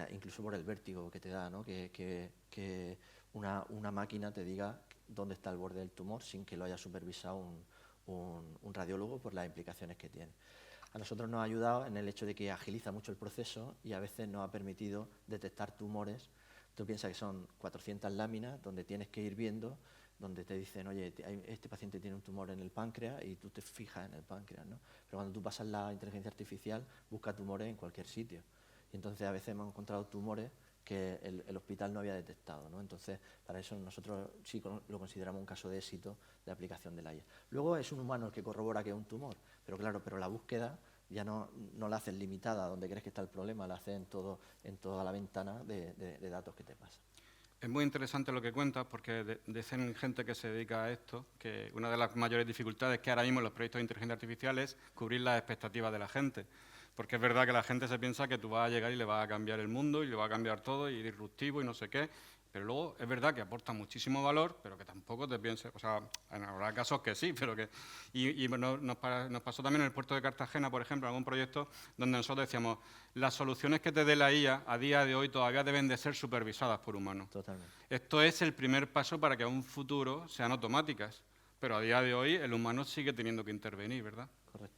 incluso por el vértigo que te da, ¿no? Que una máquina te diga dónde está el borde del tumor sin que lo haya supervisado un radiólogo por las implicaciones que tiene. A nosotros nos ha ayudado en el hecho de que agiliza mucho el proceso y a veces nos ha permitido detectar tumores. Tú piensas que son 400 láminas donde tienes que ir viendo, donde te dicen, oye, este paciente tiene un tumor en el páncreas y tú te fijas en el páncreas, ¿no? Pero cuando tú pasas la inteligencia artificial, busca tumores en cualquier sitio. Y entonces a veces hemos encontrado tumores que el hospital no había detectado, ¿no? Entonces, para eso nosotros sí lo consideramos un caso de éxito de aplicación de la IA. Luego es un humano el que corrobora que es un tumor, pero claro, la búsqueda ya no la haces limitada a donde crees que está el problema, la haces en toda la ventana de datos que te pasan. Es muy interesante lo que cuentas porque dicen gente que se dedica a esto que una de las mayores dificultades que ahora mismo en los proyectos de inteligencia artificial es cubrir las expectativas de la gente. Porque es verdad que la gente se piensa que tú vas a llegar y le vas a cambiar el mundo y le vas a cambiar todo y disruptivo y no sé qué, pero luego es verdad que aporta muchísimo valor, pero que tampoco te pienses, o sea, habrá casos que sí, pero que... Y nos pasó también en el puerto de Cartagena, por ejemplo, en algún proyecto donde nosotros decíamos, las soluciones que te dé la IA a día de hoy todavía deben de ser supervisadas por humanos. Totalmente. Esto es el primer paso para que a un futuro sean automáticas, pero a día de hoy el humano sigue teniendo que intervenir, ¿verdad? Correcto.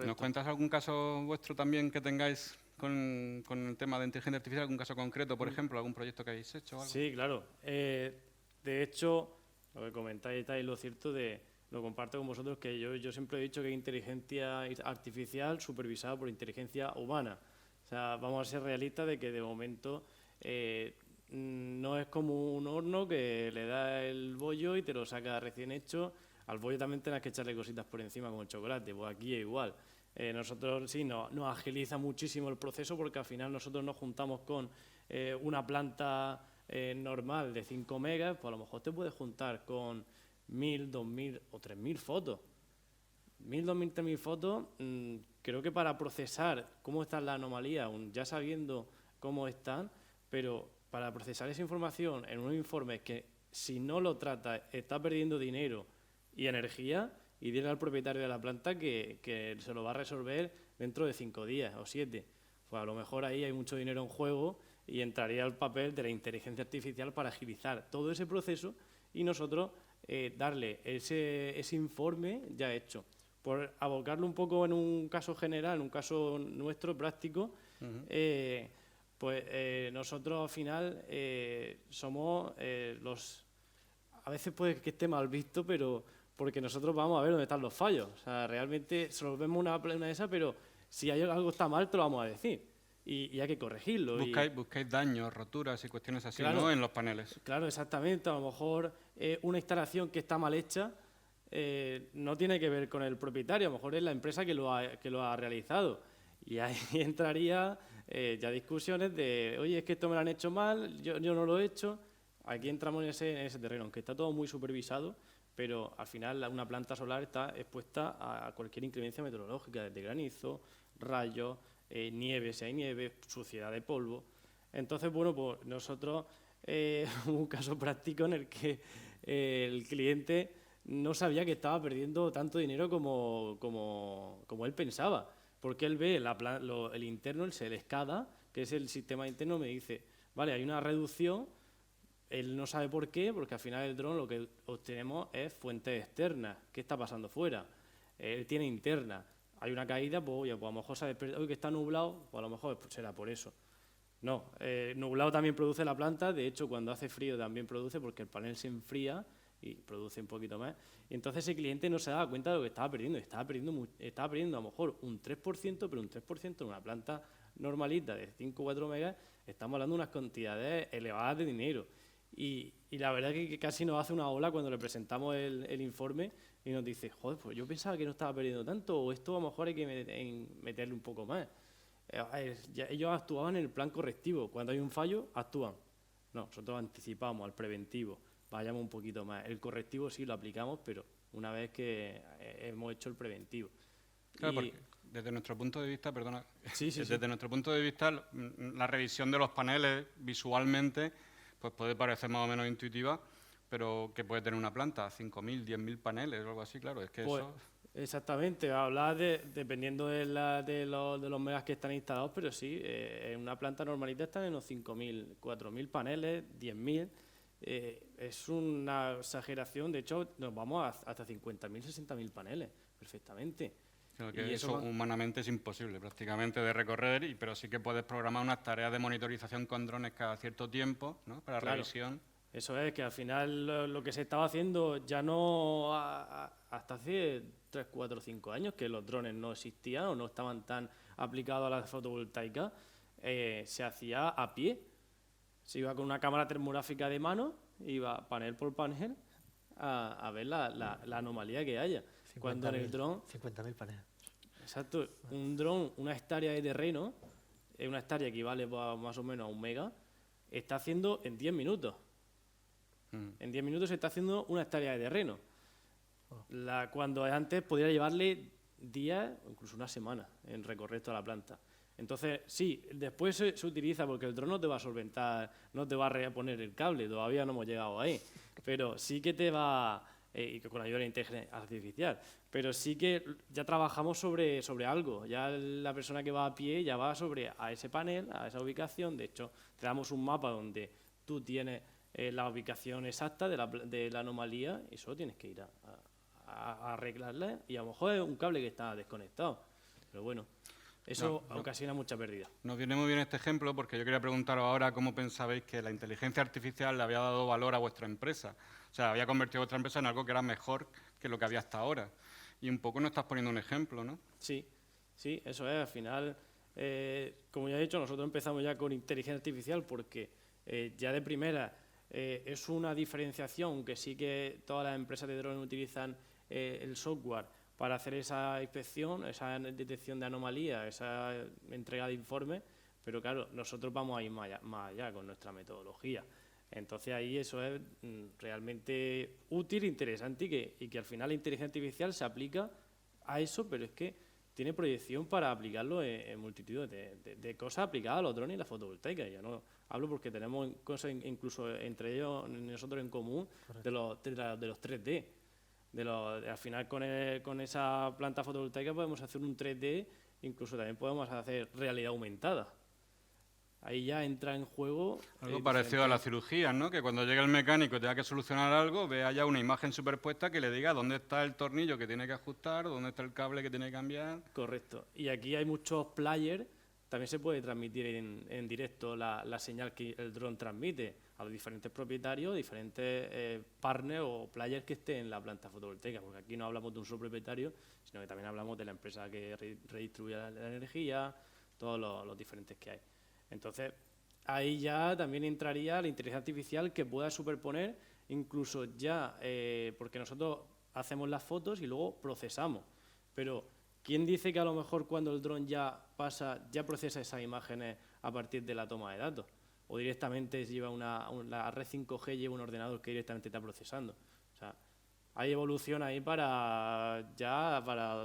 ¿Nos cuentas algún caso vuestro también que tengáis con el tema de inteligencia artificial, algún caso concreto, por ejemplo, algún proyecto que hayáis hecho o algo? Sí, claro. De hecho, lo que comentáis está ahí lo cierto lo comparto con vosotros, que yo siempre he dicho que hay inteligencia artificial supervisada por inteligencia humana. O sea, vamos a ser realistas de que de momento no es como un horno que le da el bollo y te lo saca recién hecho. Al bollo también tienes que echarle cositas por encima como el chocolate, pues aquí es igual. Nosotros sí, nos agiliza muchísimo el proceso porque al final nosotros nos juntamos con una planta normal de 5 megas, pues a lo mejor te puedes juntar con 1000, 2000 o 3000 fotos. 1000, 2000, 3000 fotos, creo que para procesar cómo están las anomalías, ya sabiendo cómo están, pero para procesar esa información en un informe que si no lo trata está perdiendo dinero y energía, y dile al propietario de la planta que se lo va a resolver dentro de 5 días o 7. Pues a lo mejor ahí hay mucho dinero en juego y entraría el papel de la inteligencia artificial para agilizar todo ese proceso y nosotros darle ese informe ya hecho. Por abocarlo un poco en un caso general, en un caso nuestro práctico, pues nosotros al final somos los... A veces puede que esté mal visto, pero porque nosotros vamos a ver dónde están los fallos. O sea, realmente resolvemos una de esas, pero si hay algo está mal, te lo vamos a decir. Y hay que corregirlo. Buscáis daños, roturas y cuestiones así, claro, ¿no? En los paneles. Claro, exactamente. A lo mejor una instalación que está mal hecha no tiene que ver con el propietario, a lo mejor es la empresa que lo ha realizado. Y ahí entraría ya discusiones de, oye, es que esto me lo han hecho mal, yo no lo he hecho. Aquí entramos en ese terreno, aunque está todo muy supervisado, pero al final una planta solar está expuesta a cualquier inclemencia meteorológica, desde granizo, rayos, nieve, si hay nieve, suciedad de polvo. Entonces, bueno, pues nosotros hubo un caso práctico en el que el cliente no sabía que estaba perdiendo tanto dinero como él pensaba, porque él ve el interno, el SCADA, que es el sistema interno, me dice, vale, hay una reducción. Él no sabe por qué, porque al final el dron lo que obtenemos es fuentes externas. ¿Qué está pasando fuera? Él tiene interna. Hay una caída, pues, oye, pues a lo mejor sabe hoy que está nublado, pues a lo mejor será por eso. No, nublado también produce la planta, de hecho cuando hace frío también produce, porque el panel se enfría y produce un poquito más. Y entonces ese cliente no se daba cuenta de lo que estaba perdiendo. Estaba perdiendo a lo mejor un 3%, pero un 3% en una planta normalita de 5 o 4 megas, estamos hablando de unas cantidades elevadas de dinero. Y la verdad es que casi nos hace una ola cuando le presentamos el informe y nos dice, joder, pues yo pensaba que no estaba perdiendo tanto, o esto a lo mejor hay que meterle un poco más. Ellos actuaban en el plan correctivo, cuando hay un fallo, actúan. No, nosotros anticipamos al preventivo, vayamos un poquito más. El correctivo sí lo aplicamos, pero una vez que hemos hecho el preventivo. Claro, porque desde nuestro punto de vista, perdona, desde nuestro punto de vista, la revisión de los paneles visualmente pues puede parecer más o menos intuitiva, pero que puede tener una planta, 5.000, 10.000 paneles o algo así, claro, es que pues, eso... Exactamente, habla dependiendo de los megas que están instalados, pero sí, en una planta normalita están en los 5.000, 4.000 paneles, 10.000, es una exageración, de hecho nos vamos hasta 50.000, 60.000 paneles, perfectamente. Creo que eso humanamente es imposible prácticamente de recorrer, pero sí que puedes programar unas tareas de monitorización con drones cada cierto tiempo, ¿no? Para revisión. Eso es, que al final lo que se estaba haciendo ya no hasta hace 3, 4, 5 años, que los drones no existían o no estaban tan aplicados a la fotovoltaica, se hacía a pie. Se iba con una cámara termográfica de mano, iba panel por panel a ver la anomalía que haya. Cuando en el dron... 50.000 paneles. Exacto. Un dron, una hectárea de terreno, una hectárea equivale más o menos a 1 mega, está haciendo en 10 minutos. En 10 minutos se está haciendo una hectárea de terreno. Cuando antes podría llevarle días o incluso una semana en recorrer toda la planta. Entonces, sí, después se utiliza porque el dron no te va a solventar, no te va a reponer el cable, todavía no hemos llegado ahí, pero sí que te va... y con ayuda de la inteligencia artificial, pero sí que ya trabajamos sobre algo, ya la persona que va a pie ya va a ese panel, a esa ubicación, de hecho te damos un mapa donde tú tienes la ubicación exacta de la anomalía y solo tienes que ir a arreglarla y a lo mejor es un cable que está desconectado, pero bueno, eso ocasiona mucha pérdida. Nos viene muy bien este ejemplo porque yo quería preguntaros ahora cómo pensabais que la inteligencia artificial le había dado valor a vuestra empresa. O sea, había convertido vuestra empresa en algo que era mejor que lo que había hasta ahora. Y un poco nos estás poniendo un ejemplo, ¿no? Sí, eso es. Al final, como ya he dicho, nosotros empezamos ya con inteligencia artificial porque ya de primera es una diferenciación que sí que todas las empresas de drones utilizan el software para hacer esa inspección, esa detección de anomalías, esa entrega de informes, pero claro, nosotros vamos a ir más allá con nuestra metodología. Entonces ahí eso es realmente útil, interesante y que al final la inteligencia artificial se aplica a eso, pero es que tiene proyección para aplicarlo en multitud de cosas aplicadas a los drones y la fotovoltaica. Ya no hablo porque tenemos cosas incluso entre ellos, nosotros en común, de los 3D. Al final con esa planta fotovoltaica podemos hacer un 3D, incluso también podemos hacer realidad aumentada. Ahí ya entra en juego... Algo parecido a la cirugía, ¿no? Que cuando llega el mecánico y tenga que solucionar algo, vea ya una imagen superpuesta que le diga dónde está el tornillo que tiene que ajustar, dónde está el cable que tiene que cambiar. Correcto. Y aquí hay muchos players. También se puede transmitir en directo la señal que el dron transmite a los diferentes propietarios, diferentes partners o players que estén en la planta fotovoltaica, porque aquí no hablamos de un solo propietario, sino que también hablamos de la empresa que redistribuye la energía, todos los diferentes que hay. Entonces, ahí ya también entraría la inteligencia artificial que pueda superponer, incluso ya, porque nosotros hacemos las fotos y luego procesamos, pero ¿quién dice que a lo mejor cuando el dron ya procesa esas imágenes a partir de la toma de datos? O directamente lleva la red 5G lleva un ordenador que directamente está procesando. O sea, hay evolución ahí para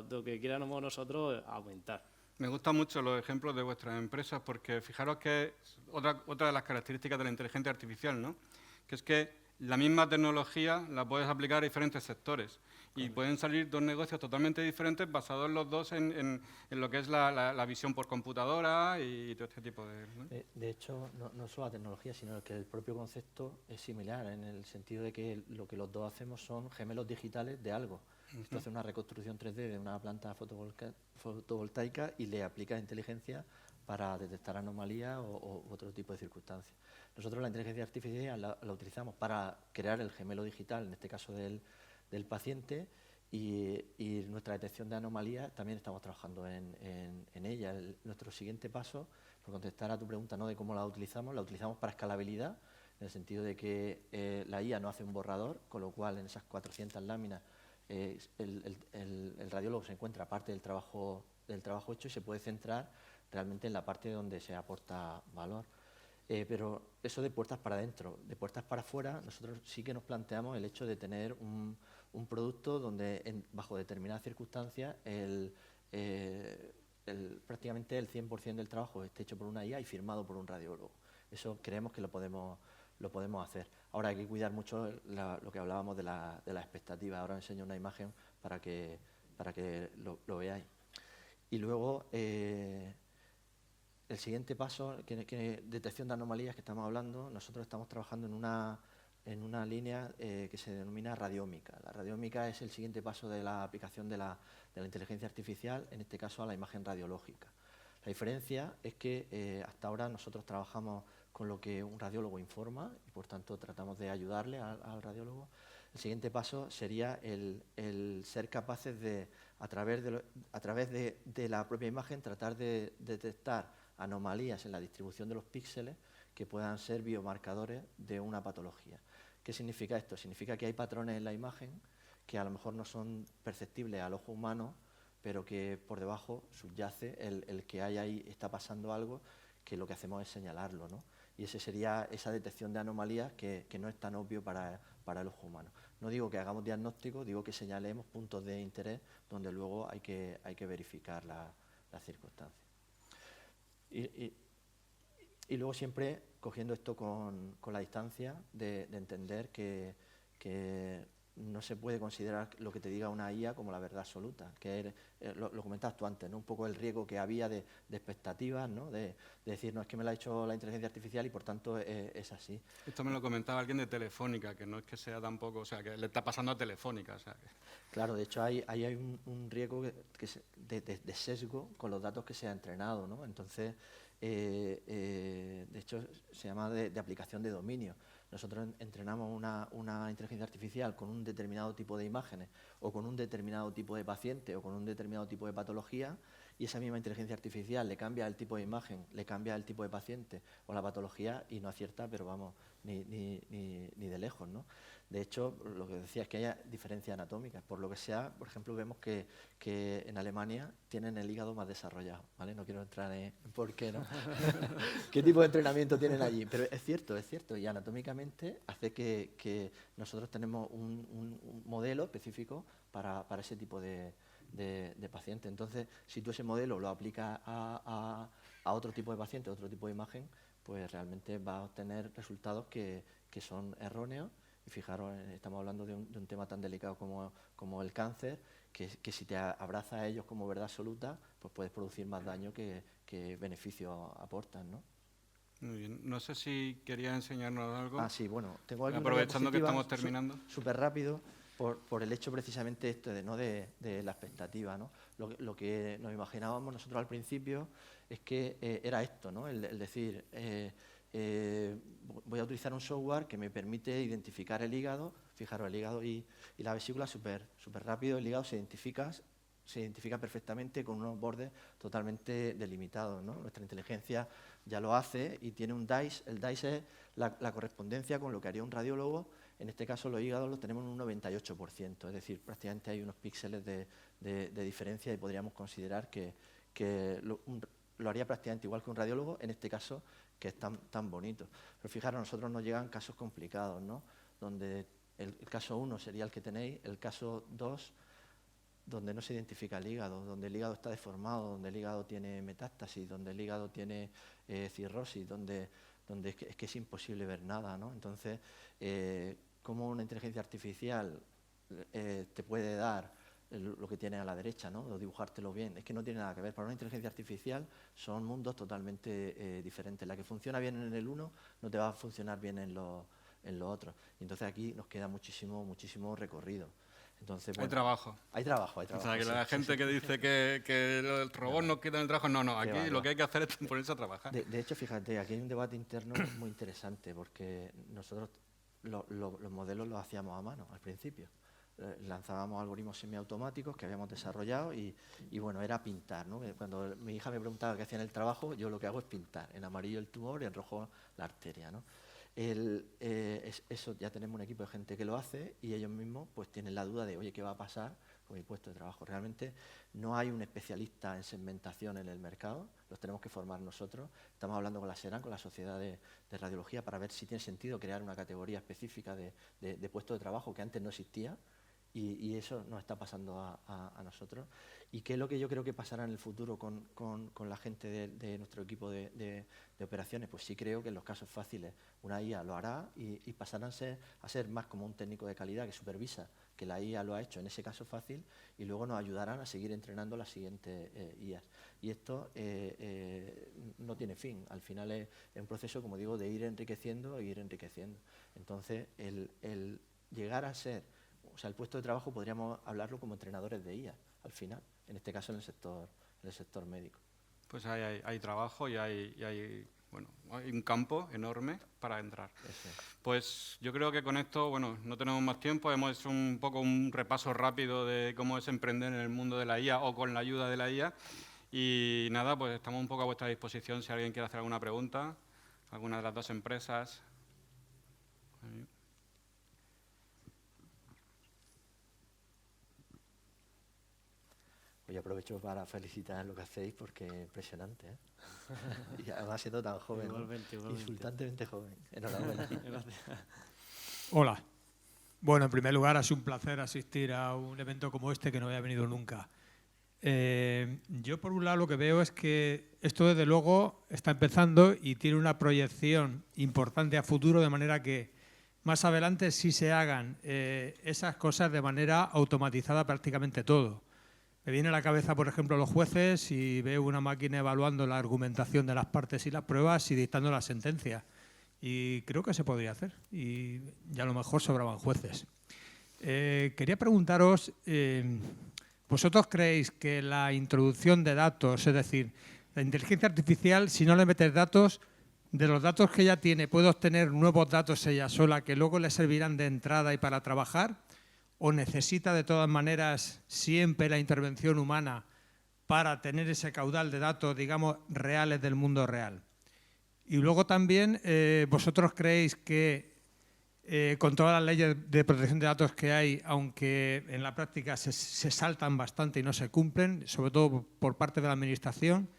lo que queramos nosotros aumentar. Me gustan mucho los ejemplos de vuestras empresas porque fijaros que es otra de las características de la inteligencia artificial, ¿no? Que es que la misma tecnología la puedes aplicar a diferentes sectores y pueden salir dos negocios totalmente diferentes basados los dos en lo que es la visión por computadora y todo este tipo de... ¿no? De hecho, no solo la tecnología, sino que el propio concepto es similar, en el sentido de que lo que los dos hacemos son gemelos digitales de algo. Esto hace una reconstrucción 3D de una planta fotovoltaica y le aplica inteligencia para detectar anomalías o otro tipo de circunstancias. Nosotros la inteligencia artificial la utilizamos para crear el gemelo digital, en este caso del paciente, y nuestra detección de anomalías también estamos trabajando en ella. Nuestro siguiente paso, por contestar a tu pregunta, ¿no?, de cómo la utilizamos para escalabilidad, en el sentido de que la IA no hace un borrador, con lo cual en esas 400 láminas el radiólogo se encuentra parte del trabajo hecho y se puede centrar realmente en la parte donde se aporta valor. Pero eso de puertas para adentro, de puertas para afuera, nosotros sí que nos planteamos el hecho de tener un producto donde bajo determinadas circunstancias prácticamente el 100% del trabajo esté hecho por una IA y firmado por un radiólogo. Eso creemos que lo podemos hacer. Ahora hay que cuidar mucho lo que hablábamos de la expectativa. Ahora os enseño una imagen para que lo veáis. Y luego, el siguiente paso, que detección de anomalías que estamos hablando, nosotros estamos trabajando en una línea que se denomina radiómica. La radiómica es el siguiente paso de la aplicación de la inteligencia artificial, en este caso a la imagen radiológica. La diferencia es que hasta ahora nosotros trabajamos con lo que un radiólogo informa y por tanto tratamos de ayudarle al radiólogo. El siguiente paso sería el ser capaces de, a través de la propia imagen, tratar de detectar anomalías en la distribución de los píxeles que puedan ser biomarcadores de una patología. ¿Qué significa esto? Significa que hay patrones en la imagen que a lo mejor no son perceptibles al ojo humano, pero que por debajo subyace el que hay ahí, está pasando algo, que lo que hacemos es señalarlo, ¿no? Y esa sería esa detección de anomalías que no es tan obvio para el ojo humano. No digo que hagamos diagnóstico, digo que señalemos puntos de interés donde luego hay que verificar las circunstancias. Y luego siempre cogiendo esto con la distancia de entender que no se puede considerar lo que te diga una IA como la verdad absoluta, que lo comentabas tú antes, ¿no? Un poco el riesgo que había de expectativas, ¿no? De decir, no, es que me lo ha hecho la inteligencia artificial y por tanto es así. Esto me lo comentaba alguien de Telefónica, que no es que sea tampoco, o sea, que le está pasando a Telefónica. O sea, Claro, de hecho hay un riesgo de sesgo con los datos que se ha entrenado, ¿no? Entonces, de hecho, se llama de aplicación de dominio. Nosotros entrenamos una inteligencia artificial con un determinado tipo de imágenes o con un determinado tipo de paciente o con un determinado tipo de patología y esa misma inteligencia artificial le cambia el tipo de imagen, le cambia el tipo de paciente o la patología y no acierta, pero vamos, ni de lejos, ¿no? De hecho, lo que decía es que hay diferencias anatómicas. Por lo que sea, por ejemplo, vemos que en Alemania tienen el hígado más desarrollado, ¿vale? No quiero entrar en por qué, ¿no? ¿Qué tipo de entrenamiento tienen allí? Pero es cierto, y anatómicamente hace que nosotros tenemos un modelo específico para ese tipo de paciente. Entonces, si tú ese modelo lo aplicas a otro tipo de paciente, a otro tipo de imagen, pues realmente vas a obtener resultados que son erróneos. Y fijaros, estamos hablando de un tema tan delicado como el cáncer, que si te abraza a ellos como verdad absoluta, pues puedes producir más daño que beneficio aportan, ¿no? muy bien. No sé si quería enseñarnos algo. Ah, sí, bueno, tengo aquí aprovechando que estamos terminando. Súper rápido, por el hecho precisamente de la expectativa, ¿no? Lo que nos imaginábamos nosotros al principio es que era esto, ¿no? El decir, voy a utilizar un software que me permite identificar el hígado. Fijaros, el hígado y la vesícula súper rápido. El hígado se identifica perfectamente con unos bordes totalmente delimitados, ¿no? Nuestra inteligencia ya lo hace y tiene un DICE. El DICE es la correspondencia con lo que haría un radiólogo En este caso los hígados los tenemos en un 98%, es decir, prácticamente hay unos píxeles de diferencia y podríamos considerar que lo haría prácticamente igual que un radiólogo, en este caso que es tan bonito. Pero fijaros, a nosotros nos llegan casos complicados, ¿no? Donde el caso 1 sería el que tenéis, el caso 2 donde no se identifica el hígado, donde el hígado está deformado, donde el hígado tiene metástasis, donde el hígado tiene cirrosis, donde es que es imposible ver nada, ¿no? Entonces, ¿cómo una inteligencia artificial te puede dar lo que tiene a la derecha, ¿no? O dibujártelo bien? Es que no tiene nada que ver. Para una inteligencia artificial son mundos totalmente diferentes. La que funciona bien en el uno no te va a funcionar bien en lo otro. Y entonces aquí nos queda muchísimo recorrido. Entonces, bueno, Hay trabajo. O sea, que la gente que dice que el robot nos quita el trabajo, no, aquí lo que hay que hacer es ponerse a trabajar. De hecho, fíjate, aquí hay un debate interno muy interesante, porque nosotros los modelos los hacíamos a mano al principio. Lanzábamos algoritmos semiautomáticos que habíamos desarrollado y bueno, era pintar, ¿no? Cuando mi hija me preguntaba qué hacía en el trabajo, yo lo que hago es pintar, en amarillo el tumor y en rojo la arteria, ¿no? Eso ya tenemos un equipo de gente que lo hace y ellos mismos pues tienen la duda de, oye, ¿qué va a pasar con mi puesto de trabajo? Realmente no hay un especialista en segmentación en el mercado, los tenemos que formar nosotros. Estamos hablando con la SERAN, con la Sociedad de Radiología, para ver si tiene sentido crear una categoría específica de puesto de trabajo que antes no existía. Y eso nos está pasando a nosotros. ¿Y qué es lo que yo creo que pasará en el futuro con la gente de nuestro equipo de operaciones? Pues sí creo que en los casos fáciles una IA lo hará y pasarán a ser más como un técnico de calidad que supervisa, que la IA lo ha hecho en ese caso fácil y luego nos ayudarán a seguir entrenando las siguientes IAs. Y esto no tiene fin. Al final es un proceso, como digo, de ir enriqueciendo e ir enriqueciendo. Entonces, el llegar a ser... O sea, el puesto de trabajo podríamos hablarlo como entrenadores de IA, al final, en este caso en el sector médico. Pues hay trabajo y hay un campo enorme para entrar. Eso. Pues yo creo que con esto, bueno, no tenemos más tiempo, hemos hecho un poco un repaso rápido de cómo es emprender en el mundo de la IA o con la ayuda de la IA. Y nada, pues estamos un poco a vuestra disposición si alguien quiere hacer alguna pregunta, alguna de las dos empresas. Hoy aprovecho para felicitar lo que hacéis porque es impresionante, ¿eh? Y además siendo tan joven, igualmente. Insultantemente joven. Enhorabuena. Hola. Bueno, en primer lugar, ha sido un placer asistir a un evento como este que no había venido nunca. Yo, por un lado, lo que veo es que esto, desde luego, está empezando y tiene una proyección importante a futuro, de manera que más adelante sí se hagan esas cosas de manera automatizada prácticamente todo. Me viene a la cabeza, por ejemplo, los jueces y veo una máquina evaluando la argumentación de las partes y las pruebas y dictando la sentencia. Y creo que se podría hacer. Y a lo mejor sobraban jueces. Quería preguntaros, ¿vosotros creéis que la introducción de datos, es decir, la inteligencia artificial, si no le metes datos, de los datos que ya tiene, puede obtener nuevos datos ella sola que luego le servirán de entrada y para trabajar? ¿O necesita de todas maneras siempre la intervención humana para tener ese caudal de datos, digamos, reales del mundo real? Y luego también, ¿vosotros creéis que con todas las leyes de protección de datos que hay, aunque en la práctica se saltan bastante y no se cumplen, sobre todo por parte de la Administración,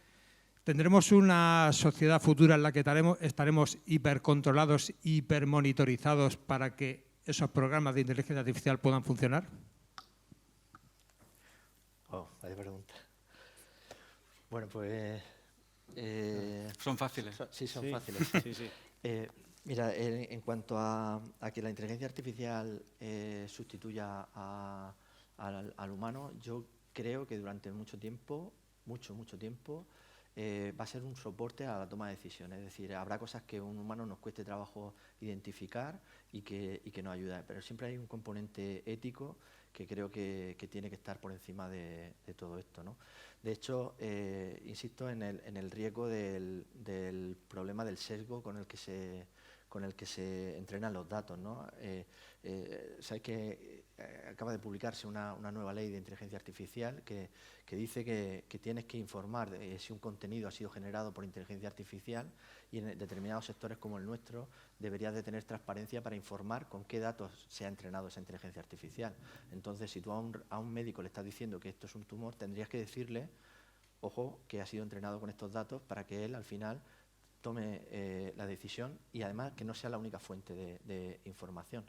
tendremos una sociedad futura en la que estaremos hipercontrolados, hipermonitorizados para que esos programas de inteligencia artificial puedan funcionar? Vaya pregunta. Bueno, pues... son fáciles. Son fáciles. Sí. Mira, en cuanto a que la inteligencia artificial sustituya al humano, yo creo que durante mucho tiempo, mucho tiempo, va a ser un soporte a la toma de decisiones. Es decir, habrá cosas que a un humano nos cueste trabajo identificar y que nos ayuda. Pero siempre hay un componente ético que creo que tiene que estar por encima de todo esto, ¿no? De hecho, insisto en el riesgo del problema del sesgo con el que con el que se entrenan los datos, ¿no? Sabéis que acaba de publicarse una nueva ley de inteligencia artificial que dice que tienes que informar si un contenido ha sido generado por inteligencia artificial, y en determinados sectores como el nuestro deberías de tener transparencia para informar con qué datos se ha entrenado esa inteligencia artificial. Entonces, si tú a un médico le estás diciendo que esto es un tumor, tendrías que decirle, ojo, que ha sido entrenado con estos datos para que él al final tome la decisión, y además que no sea la única fuente de información.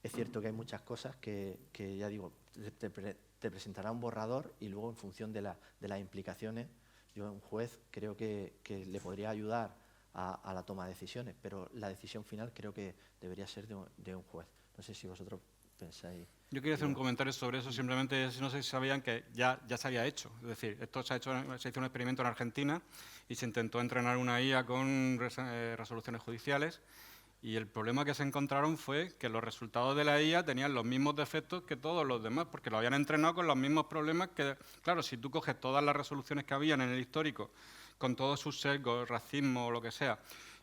Es cierto que hay muchas cosas que ya digo, te presentará un borrador y luego en función de las implicaciones, yo un juez creo que le podría ayudar a la toma de decisiones, pero la decisión final creo que debería ser de un juez. No sé si vosotros pensáis. Yo quería hacer un comentario sobre eso, simplemente no sé si sabían que ya se había hecho. Es decir, esto se hizo un experimento en Argentina y se intentó entrenar una IA con resoluciones judiciales, y el problema que se encontraron fue que los resultados de la IA tenían los mismos defectos que todos los demás, porque lo habían entrenado con los mismos problemas que, claro, si tú coges todas las resoluciones que habían en el histórico, con todos sus sesgos, racismo o lo que sea,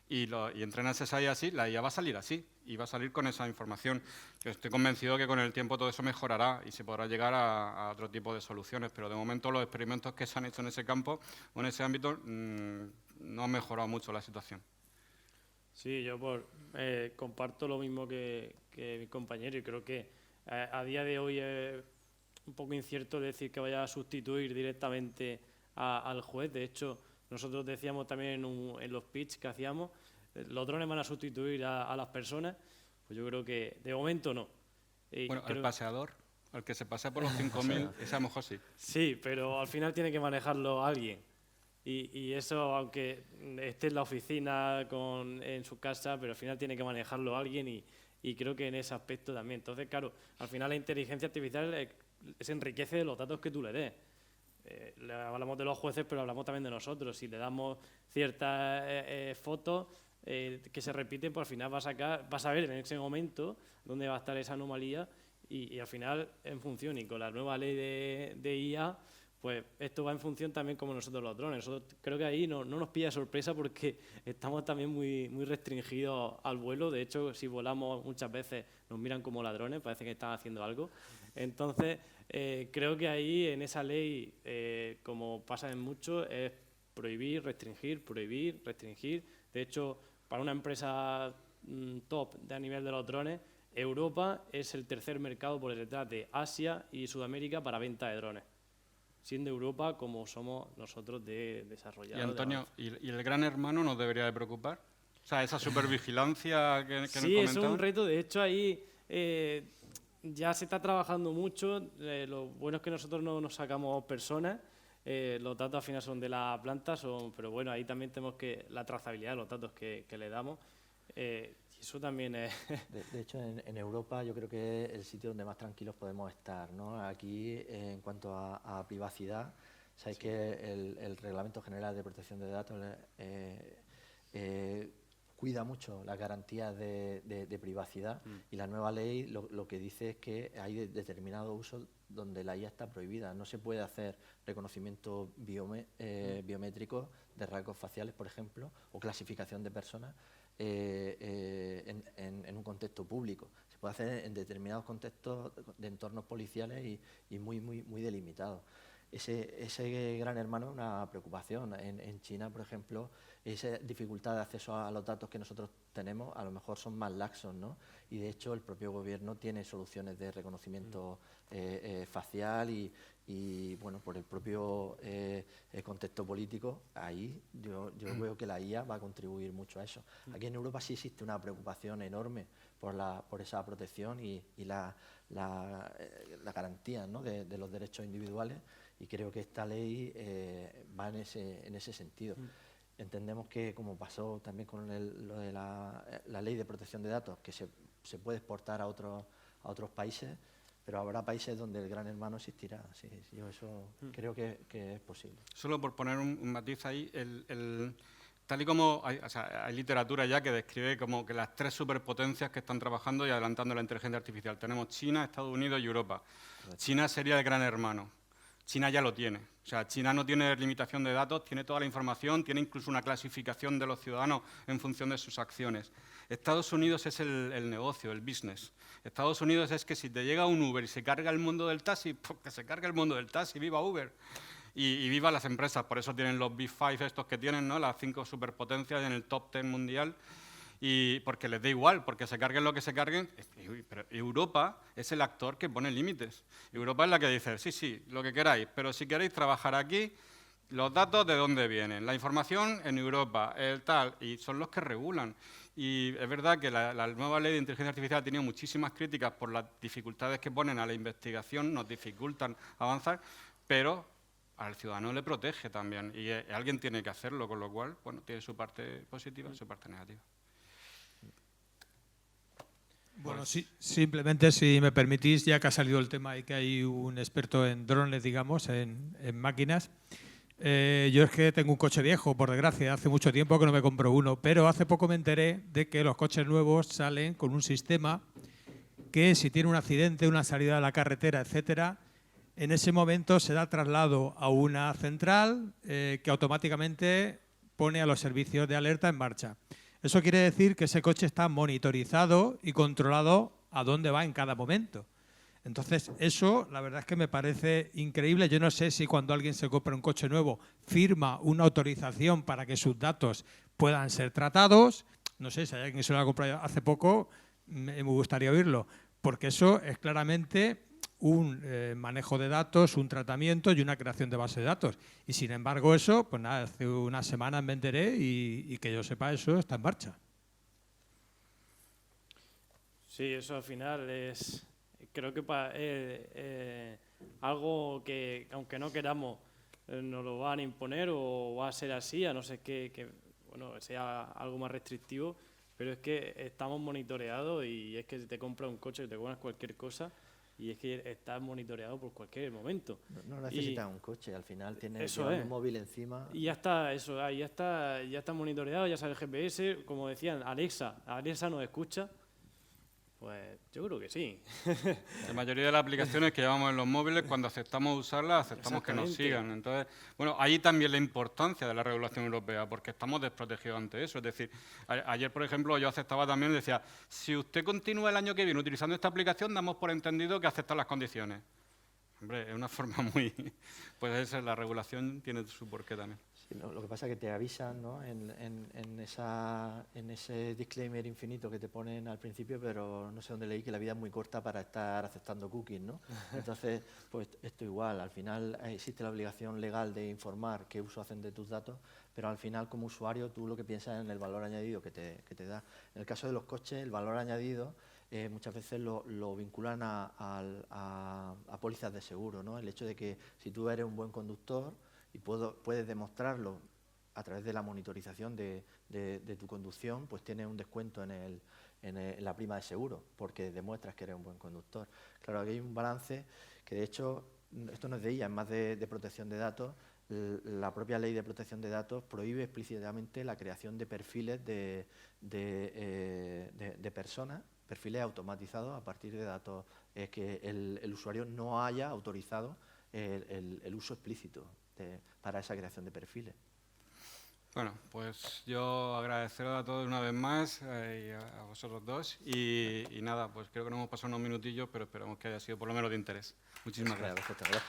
y entrenas esa IA así, la IA va a salir así, y va a salir con esa información. Yo estoy convencido que con el tiempo todo eso mejorará y se podrá llegar a otro tipo de soluciones, pero de momento los experimentos que se han hecho en ese campo o en ese ámbito no han mejorado mucho la situación. Sí, yo comparto lo mismo que mi compañero, y creo que a día de hoy es un poco incierto decir que vaya a sustituir directamente al juez. De hecho, nosotros decíamos también en los pitch que hacíamos, los drones van a sustituir a las personas. Pues yo creo que de momento no. Bueno, el paseador, el que se pasea por los 5.000, ese a lo mejor sí. Sí, pero al final tiene que manejarlo alguien. Y eso, aunque esté en la oficina, en su casa, pero al final tiene que manejarlo alguien, y creo que en ese aspecto también. Entonces, claro, al final la inteligencia artificial se enriquece de los datos que tú le des. Hablamos de los jueces, pero hablamos también de nosotros. Si le damos ciertas fotos que se repiten, pues al final vas a ver en ese momento dónde va a estar esa anomalía, y al final en función, y con la nueva ley de IA, pues esto va en función también como nosotros los drones. Nosotros creo que ahí no nos pilla sorpresa, porque estamos también muy restringidos al vuelo. De hecho, si volamos muchas veces nos miran como ladrones, parece que están haciendo algo. Entonces, creo que ahí en esa ley, como pasa en mucho, es prohibir, restringir, prohibir, restringir. De hecho, para una empresa top a nivel de los drones, Europa es el tercer mercado por detrás de Asia y Sudamérica para venta de drones, siendo Europa como somos nosotros de desarrollados. Y Antonio, ¿y el gran hermano nos debería de preocupar? O sea, esa supervigilancia que nos comentaban. Sí, eso es un reto. De hecho, ahí ya se está trabajando mucho. Lo bueno es que nosotros no nos sacamos personas. Los datos al final son de la planta, pero bueno, ahí también tenemos la trazabilidad de los datos que le damos. Y eso también es... De hecho, en Europa yo creo que es el sitio donde más tranquilos podemos estar, ¿no? Aquí, en cuanto a privacidad, sabéis que el Reglamento General de Protección de Datos cuida mucho las garantías de privacidad, y la nueva ley lo que dice es que hay determinados usos donde la IA está prohibida. No se puede hacer reconocimiento biométrico de rasgos faciales, por ejemplo, o clasificación de personas en un contexto público. Se puede hacer en determinados contextos de entornos policiales y muy delimitados. Ese gran hermano es una preocupación. En China, por ejemplo, esa dificultad de acceso a los datos que nosotros tenemos a lo mejor son más laxos, ¿no? Y de hecho el propio gobierno tiene soluciones de reconocimiento facial y bueno, por el propio contexto político, ahí yo veo que la IA va a contribuir mucho a eso. Aquí en Europa sí existe una preocupación enorme por esa protección y la garantía, ¿no?, de los derechos individuales, y creo que esta ley va en ese sentido. Entendemos que, como pasó también con lo de la ley de protección de datos, que se puede exportar a otros países, pero habrá países donde el gran hermano existirá. Sí, yo eso creo que es posible. Solo por poner un matiz ahí, tal y como hay literatura ya que describe como que las tres superpotencias que están trabajando y adelantando la inteligencia artificial. Tenemos China, Estados Unidos y Europa. China sería el gran hermano. China ya lo tiene. O sea, China no tiene limitación de datos, tiene toda la información, tiene incluso una clasificación de los ciudadanos en función de sus acciones. Estados Unidos es el negocio, el business. Estados Unidos es que si te llega un Uber y se carga el mundo del taxi, pues que se cargue el mundo del taxi, viva Uber. Y viva las empresas, por eso tienen los Big Five estos que tienen, ¿no? Las 5 superpotencias en el top 10 mundial. Y porque les da igual, porque se carguen lo que se carguen. Pero Europa es el actor que pone límites. Europa es la que dice, sí, lo que queráis, pero si queréis trabajar aquí, los datos de dónde vienen, la información en Europa, el tal, y son los que regulan. Y es verdad que la nueva ley de inteligencia artificial ha tenido muchísimas críticas por las dificultades que ponen a la investigación, nos dificultan avanzar, pero al ciudadano le protege también, y alguien tiene que hacerlo, con lo cual, bueno, tiene su parte positiva y su parte negativa. Bueno, sí, simplemente, si me permitís, ya que ha salido el tema y que hay un experto en drones, digamos, en máquinas. Yo es que tengo un coche viejo, por desgracia, hace mucho tiempo que no me compro uno, pero hace poco me enteré de que los coches nuevos salen con un sistema que si tiene un accidente, una salida a la carretera, etcétera, en ese momento se da traslado a una central que automáticamente pone a los servicios de alerta en marcha. Eso quiere decir que ese coche está monitorizado y controlado a dónde va en cada momento. Entonces, eso la verdad es que me parece increíble. Yo no sé si cuando alguien se compra un coche nuevo firma una autorización para que sus datos puedan ser tratados. No sé si hay alguien que se lo ha comprado hace poco, me gustaría oírlo, porque eso es claramente un manejo de datos, un tratamiento y una creación de base de datos. Y sin embargo eso, pues nada, hace unas semanas me enteré y que yo sepa eso está en marcha. Sí, eso al final es, creo que algo que aunque no queramos nos lo van a imponer o va a ser así, a no ser que bueno, sea algo más restrictivo, pero es que estamos monitoreados y es que te compras un coche, te compras cualquier cosa y es que estás monitoreado por cualquier momento. No necesitas un coche, al final tienes un móvil encima. Y ya está, ya está monitoreado, ya sabe el GPS, como decían, Alexa nos escucha. Pues yo creo que sí. La mayoría de las aplicaciones que llevamos en los móviles, cuando aceptamos usarlas, aceptamos que nos sigan. Entonces, bueno, ahí también la importancia de la regulación europea, porque estamos desprotegidos ante eso. Es decir, ayer, por ejemplo, yo aceptaba también, decía, si usted continúa el año que viene utilizando esta aplicación, damos por entendido que acepta las condiciones. Hombre, es una forma muy... Pues esa, la regulación tiene su porqué también. Sí, lo que pasa es que te avisan, ¿no? en ese disclaimer infinito que te ponen al principio, pero no sé dónde leí que la vida es muy corta para estar aceptando cookies, ¿no? Entonces, pues esto igual, al final existe la obligación legal de informar qué uso hacen de tus datos, pero al final como usuario tú lo que piensas es en el valor añadido que te da. En el caso de los coches, el valor añadido muchas veces lo vinculan a pólizas de seguro, ¿no? El hecho de que si tú eres un buen conductor y puedes demostrarlo a través de la monitorización de tu conducción, pues tienes un descuento en la prima de seguro, porque demuestras que eres un buen conductor. Claro, aquí hay un balance que, de hecho, esto no es de ella, es más de protección de datos. La propia ley de protección de datos prohíbe explícitamente la creación de perfiles de personas, perfiles automatizados a partir de datos que el usuario no haya autorizado el uso explícito para esa creación de perfiles. Bueno, pues yo agradeceros a todos una vez más y a vosotros dos y nada, pues creo que nos hemos pasado unos minutillos, pero esperamos que haya sido por lo menos de interés. Muchísimas gracias. Gracias.